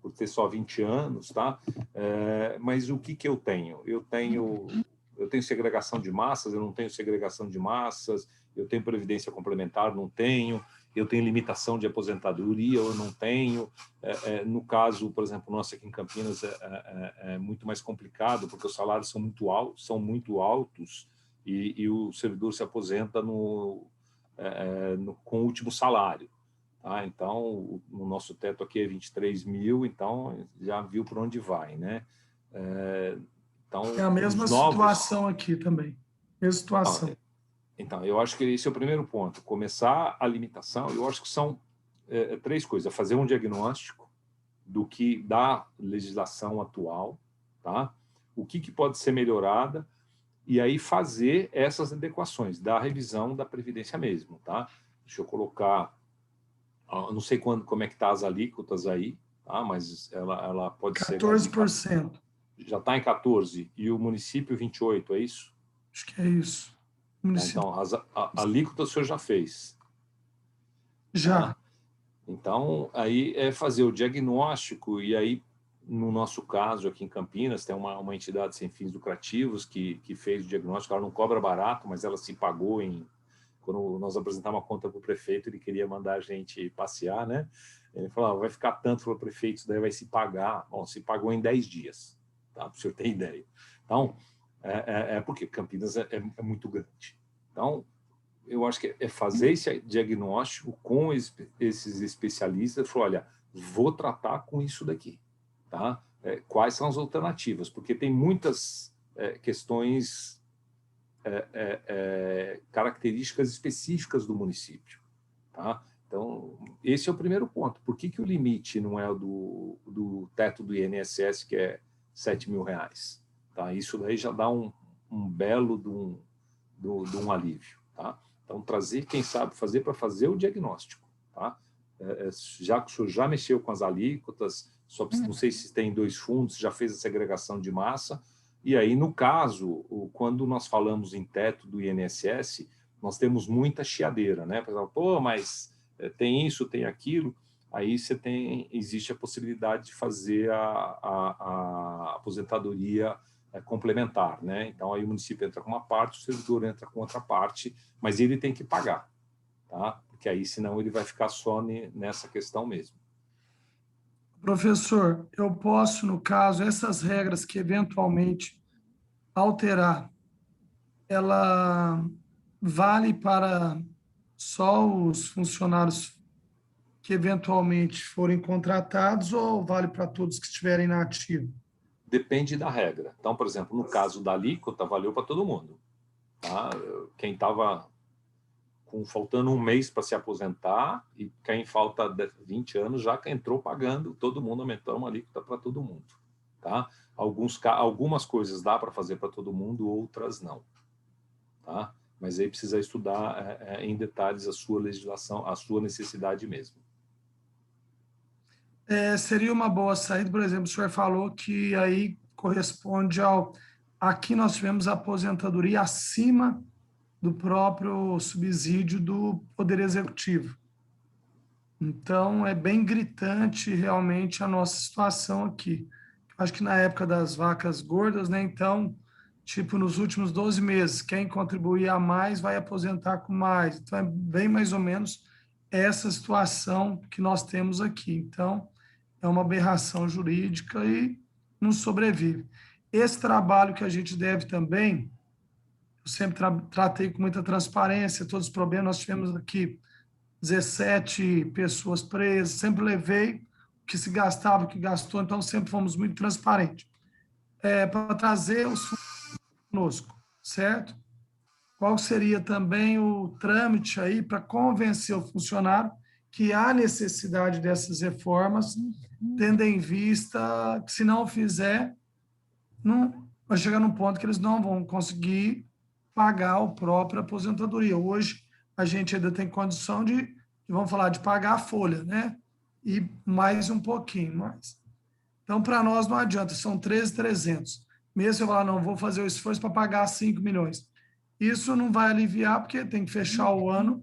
por ter só 20 anos, tá? Mas o que eu tenho? Eu tenho segregação de massas, eu não tenho segregação de massas, eu tenho previdência complementar, não tenho, eu tenho limitação de aposentadoria, eu não tenho. No caso, por exemplo, nosso aqui em Campinas é muito mais complicado, porque os salários são muito altos e o servidor se aposenta com o último salário. Tá? Então, o nosso teto aqui é 23 mil, então já viu por onde vai, né? Então, É a mesma situação aqui também. Mesma situação. Então, eu acho que esse é o primeiro ponto. Começar a limitação, eu acho que são 3 coisas. Fazer um diagnóstico da legislação atual, tá? O que pode ser melhorada, e aí fazer essas adequações, da revisão da Previdência mesmo, tá? Deixa eu colocar, não sei como é que está as alíquotas aí, tá? Mas ela pode 14%. ser... Já está em 14%, e o município 28%, é isso? Acho que é isso. Então, a alíquota o senhor já fez. Já. Tá? Então, aí é fazer o diagnóstico, e aí, no nosso caso, aqui em Campinas, tem uma entidade sem fins lucrativos que fez o diagnóstico. Ela não cobra barato, mas ela se pagou quando nós apresentamos uma conta para o prefeito, ele queria mandar a gente passear, né? Ele falou, vai ficar tanto para o prefeito, isso daí vai se pagar. Bom, se pagou em 10 dias, tá? Para o senhor ter ideia. Então, porque Campinas é muito grande. Então, eu acho que é fazer esse diagnóstico com esses especialistas, falar, olha, vou tratar com isso daqui, tá? Quais são as alternativas? Porque tem muitas questões, características específicas do município, tá? Então, esse é o primeiro ponto. Por que o limite não é o do teto do INSS, que é R$7 mil? Tá? Isso daí já dá um belo de um alívio, tá? Então, trazer quem sabe fazer para fazer o diagnóstico, tá? Já que o senhor já mexeu com as alíquotas, não sei se tem 2 fundos, já fez a segregação de massa, e aí, no caso, quando nós falamos em teto do INSS, nós temos muita chiadeira, né? Pô, mas tem isso, tem aquilo, aí existe a possibilidade de fazer a aposentadoria complementar, né? Então, aí o município entra com uma parte, o servidor entra com outra parte, mas ele tem que pagar, tá? Porque aí, senão, ele vai ficar só nessa questão mesmo. Professor, eu posso, no caso, essas regras que eventualmente alterar, ela vale para só os funcionários que eventualmente forem contratados ou vale para todos que estiverem na ativa? Depende da regra. Então, por exemplo, no caso da alíquota, valeu para todo mundo. Tá? Quem estava faltando 1 mês para se aposentar e quem falta 20 anos já entrou pagando, todo mundo aumentou uma alíquota para todo mundo. Tá? Algumas coisas dá para fazer para todo mundo, outras não. Tá? Mas aí precisa estudar em detalhes a sua legislação, a sua necessidade mesmo. Seria uma boa saída, por exemplo, o senhor falou que aí corresponde aqui nós tivemos a aposentadoria acima do próprio subsídio do Poder Executivo. Então, é bem gritante realmente a nossa situação aqui. Acho que na época das vacas gordas, né? Então, tipo, nos últimos 12 meses, quem contribuir a mais vai aposentar com mais. Então, é bem mais ou menos essa situação que nós temos aqui. Então, é uma aberração jurídica e não sobrevive. Esse trabalho que a gente deve também eu sempre tratei com muita transparência todos os problemas. Nós tivemos aqui 17 pessoas presas, sempre levei o que se gastava, o que gastou, então sempre fomos muito transparentes. Para trazer os fundos conosco, certo? Qual seria também o trâmite aí para convencer o funcionário que há necessidade dessas reformas, tendo em vista que, se não fizer, não vai chegar num ponto que eles não vão conseguir pagar a própria aposentadoria. Hoje, a gente ainda tem condição vamos falar, de pagar a folha, né? E mais um pouquinho mais. Então, para nós não adianta, são 13.300. Mesmo se eu falar, não, vou fazer o esforço para pagar 5 milhões. Isso não vai aliviar, porque tem que fechar o ano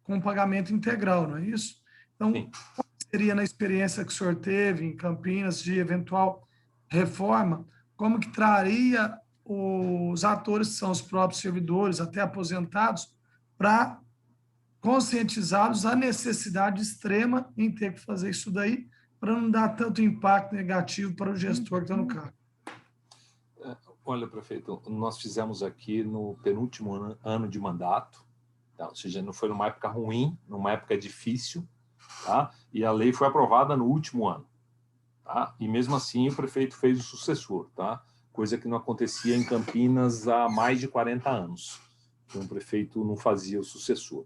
com pagamento integral, não é isso? Então, qual seria, na experiência que o senhor teve em Campinas, de eventual reforma, como que traria os atores, que são os próprios servidores, até aposentados, para conscientizá-los a necessidade extrema em ter que fazer isso daí, para não dar tanto impacto negativo para o gestor que está no cargo? Olha, prefeito, nós fizemos aqui no penúltimo ano de mandato, tá? Ou seja, não foi numa época ruim, numa época difícil, tá? E a lei foi aprovada no último ano, tá? E mesmo assim o prefeito fez o sucessor, tá? Coisa que não acontecia em Campinas há mais de 40 anos, que um prefeito não fazia o sucessor.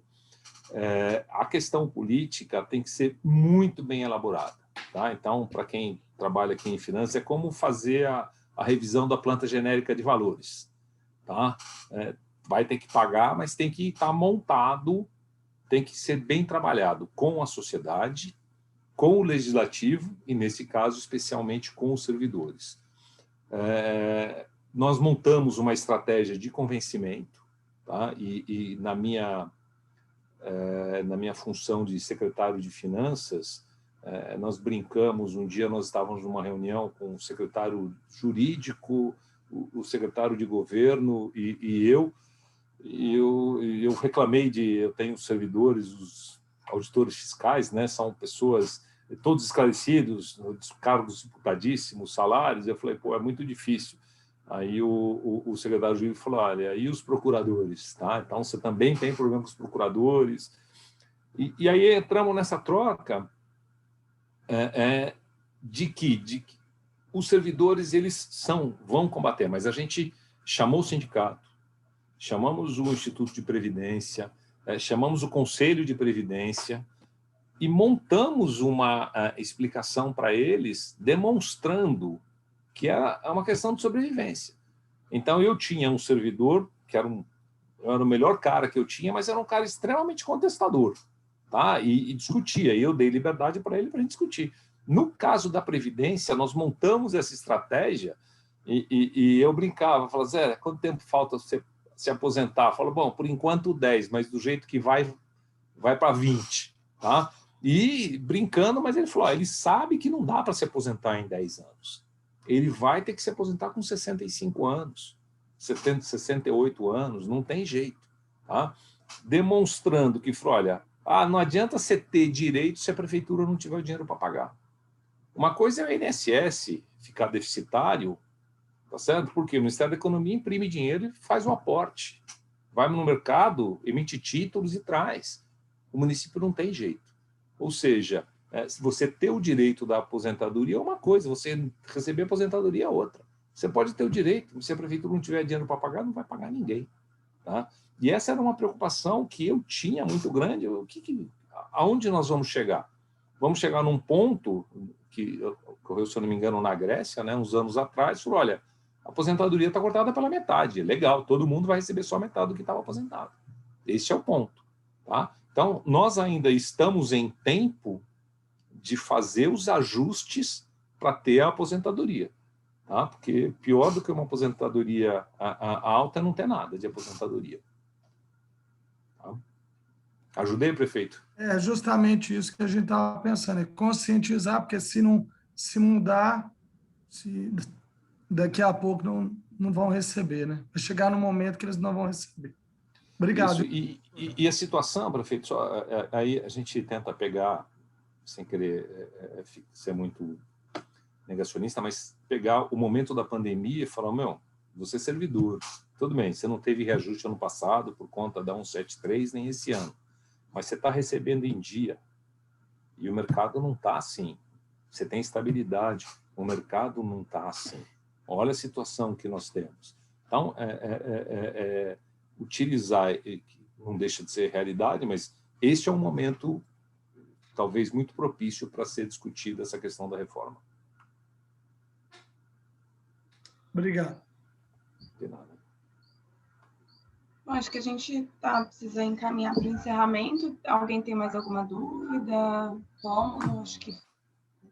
A questão política tem que ser muito bem elaborada, tá? Então, para quem trabalha aqui em finanças, é como fazer a revisão da planta genérica de valores, tá? Vai ter que pagar, mas tem que estar montado, tem que ser bem trabalhado com a sociedade, com o legislativo e, nesse caso, especialmente com os servidores. Nós montamos uma estratégia de convencimento, tá? E na minha função de secretário de Finanças, nós brincamos, um dia nós estávamos numa reunião com o secretário jurídico, o secretário de governo e eu reclamei eu tenho servidores, os auditores fiscais, né, são pessoas todos esclarecidos, cargos disputadíssimos, salários, eu falei, pô, é muito difícil. Aí o secretário jurídico falou, olha, e os procuradores? Tá? Então, você também tem problema com os procuradores. E aí entramos nessa troca de que os servidores eles vão combater, mas a gente chamou o sindicato, chamamos o Instituto de Previdência, chamamos o Conselho de Previdência e montamos uma explicação para eles, demonstrando que é uma questão de sobrevivência. Então, eu tinha um servidor, que era o melhor cara que eu tinha, mas era um cara extremamente contestador, tá? E discutia, e eu dei liberdade para ele para a gente discutir. No caso da Previdência, nós montamos essa estratégia e eu brincava, falava, Zé, quanto tempo falta você se aposentar? Falou, bom, por enquanto 10, mas do jeito que vai para 20, tá? E brincando, mas ele falou, ele sabe que não dá para se aposentar em 10 anos. Ele vai ter que se aposentar com 65 anos, 70, 68 anos, não tem jeito. Tá? Demonstrando que, olha, não adianta você ter direito se a prefeitura não tiver o dinheiro para pagar. Uma coisa é o INSS ficar deficitário, tá certo? Porque o Ministério da Economia imprime dinheiro e faz o aporte. Vai no mercado, emite títulos e traz. O município não tem jeito. Ou seja, se você ter o direito da aposentadoria é uma coisa, você receber aposentadoria é outra. Você pode ter o direito, se a prefeitura não tiver dinheiro para pagar, não vai pagar ninguém. Tá? E essa era uma preocupação que eu tinha muito grande. Aonde nós vamos chegar? Vamos chegar num ponto que ocorreu, se eu não me engano, na Grécia, né, uns anos atrás, falou, olha, a aposentadoria está cortada pela metade. Legal, todo mundo vai receber só metade do que estava aposentado. Esse é o ponto. Tá? Então, nós ainda estamos em tempo de fazer os ajustes para ter a aposentadoria. Tá? Porque pior do que uma aposentadoria alta é não ter nada de aposentadoria. Tá? Ajudei, prefeito? É justamente isso que a gente estava pensando, é conscientizar, porque se mudar, daqui a pouco não vão receber, né? Vai chegar no momento que eles não vão receber. Obrigado. Isso, e a situação, prefeito, aí a gente tenta pegar, sem querer ser muito negacionista, mas pegar o momento da pandemia e falar, você é servidor, Tudo bem, você não teve reajuste ano passado por conta da 173, nem esse ano, mas você está recebendo em dia e o mercado não está assim. Você tem estabilidade, o mercado não está assim. Olha a situação que nós temos. Então, utilizar, não deixa de ser realidade, mas este é um momento talvez muito propício para ser discutida essa questão da reforma. Obrigado. De nada. Bom, acho que a gente precisa encaminhar para o encerramento. Alguém tem mais alguma dúvida? Como? Acho que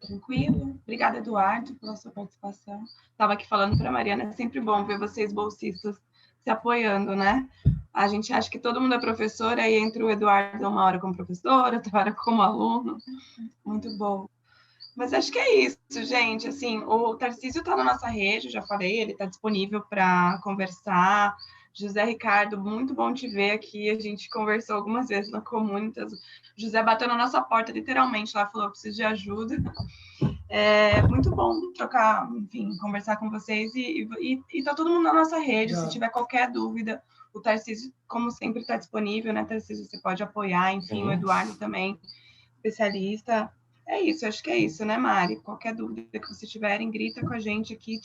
tranquilo. Obrigada, Eduardo, pela sua participação. Estava aqui falando para a Mariana, é sempre bom ver vocês bolsistas se apoiando, né? A gente acha que todo mundo é professor, aí entra o Eduardo uma hora como professor, outra hora como aluno. Muito bom. Mas acho que é isso, gente. Assim, o Tarcísio está na nossa rede, eu já falei, ele está disponível para conversar. José Ricardo, muito bom te ver aqui. A gente conversou algumas vezes na Comunitas. José bateu na nossa porta, literalmente, lá falou: preciso de ajuda. É muito bom trocar, enfim, conversar com vocês e tá todo mundo na nossa rede. Se tiver qualquer dúvida, o Tarcísio, como sempre, está disponível, né, Tarcísio? Você pode apoiar, enfim, o Eduardo também, especialista. É isso, acho que é isso, né, Mari? Qualquer dúvida que vocês tiverem, grita com a gente aqui.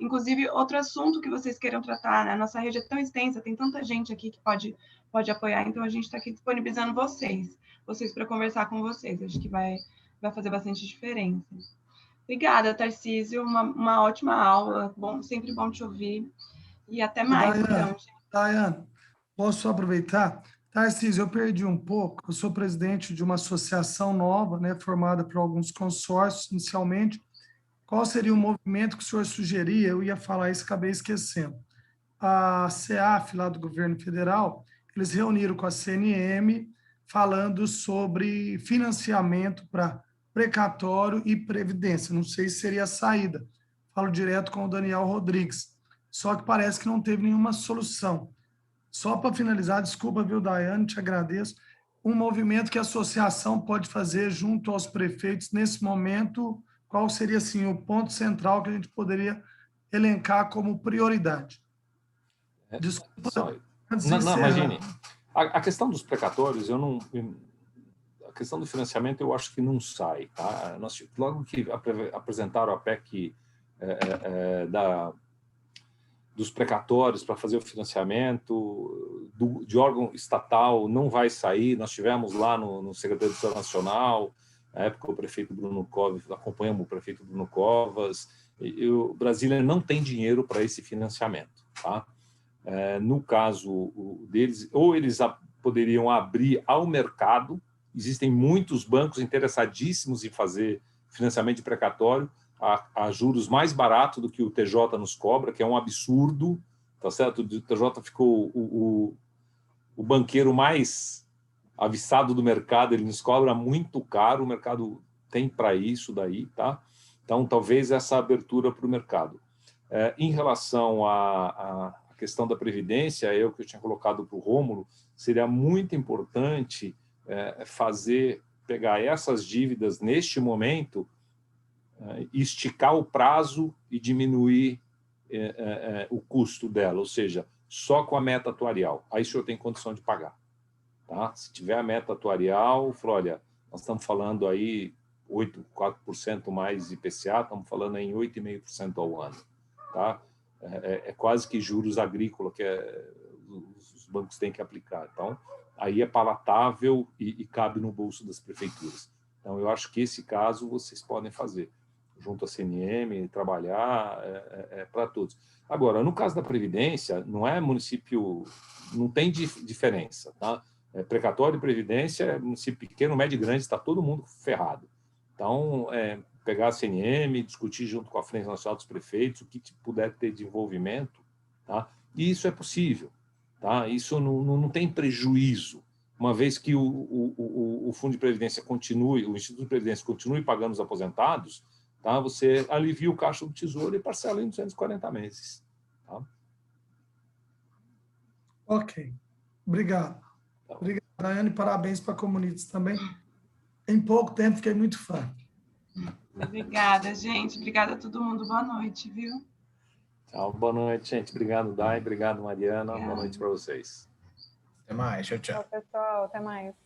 Inclusive, outro assunto que vocês queiram tratar, né? A nossa rede é tão extensa, tem tanta gente aqui que pode apoiar, então a gente está aqui disponibilizando vocês para conversar com vocês. Acho que vai fazer bastante diferença. Obrigada, Tarcísio. Uma ótima aula. Sempre bom te ouvir. E até mais, então. Daiane, posso aproveitar? Tarcísio, eu perdi um pouco. Eu sou presidente de uma associação nova, né, formada por alguns consórcios inicialmente. Qual seria o movimento que o senhor sugeria? Eu ia falar isso, acabei esquecendo. A CEAF, lá do governo federal, eles reuniram com a CNM falando sobre financiamento para precatório e previdência. Não sei se seria a saída. Falo direto com o Daniel Rodrigues. Só que parece que não teve nenhuma solução. Só para finalizar, desculpa, viu, Daiane, te agradeço. Um movimento que a associação pode fazer junto aos prefeitos nesse momento, qual seria assim o ponto central que a gente poderia elencar como prioridade? Desculpa. Não, imagine. A questão dos precatórios, a questão do financiamento, eu acho que não sai. Tá? Logo que apresentaram a PEC dos precatórios para fazer o financiamento de órgão estatal, não vai sair. Nós tivemos lá no Secretaria do Estado Nacional, na época o prefeito Bruno Covas, acompanhamos o prefeito Bruno Covas, e o Brasília não tem dinheiro para esse financiamento. Tá? No caso deles, ou eles poderiam abrir ao mercado, existem muitos bancos interessadíssimos em fazer financiamento de precatório a juros mais barato do que o TJ nos cobra, que é um absurdo, tá certo? O TJ ficou o banqueiro mais aviçado do mercado, ele nos cobra muito caro, o mercado tem para isso daí, tá? Então, talvez essa abertura para o mercado. Em relação à questão da Previdência, que eu tinha colocado para o Rômulo, seria muito importante pegar essas dívidas neste momento, esticar o prazo e diminuir o custo dela, ou seja, só com a meta atuarial. Aí o senhor tem condição de pagar. Tá? Se tiver a meta atuarial, olha, nós estamos falando aí 4% mais IPCA, estamos falando em 8,5% ao ano. Tá? É quase que juros agrícolas que os bancos têm que aplicar. Então, aí é palatável e cabe no bolso das prefeituras. Então, eu acho que esse caso vocês podem fazer junto à CNM, trabalhar para todos. Agora, no caso da Previdência, não é município, não tem diferença. Tá? Precatório e Previdência, município pequeno, médio e grande, está todo mundo ferrado. Então, pegar a CNM, discutir junto com a Frente Nacional dos Prefeitos, o que puder ter de envolvimento, tá? E isso é possível. Tá? Isso não tem prejuízo. Uma vez que o Fundo de Previdência continue, o Instituto de Previdência continue pagando os aposentados, tá? Você alivia o caixa do Tesouro e parcela em 240 meses. Tá? Ok. Obrigado. Tá. Obrigado, Daiane. Parabéns para a Comunitas também. Em pouco tempo, fiquei muito fã. Obrigada, gente. Obrigada a todo mundo. Boa noite, viu? Então, boa noite, gente. Obrigado, Dai. Obrigado, Mariana. Boa noite para vocês. Até mais. Tchau, tchau. Tchau, pessoal. Até mais.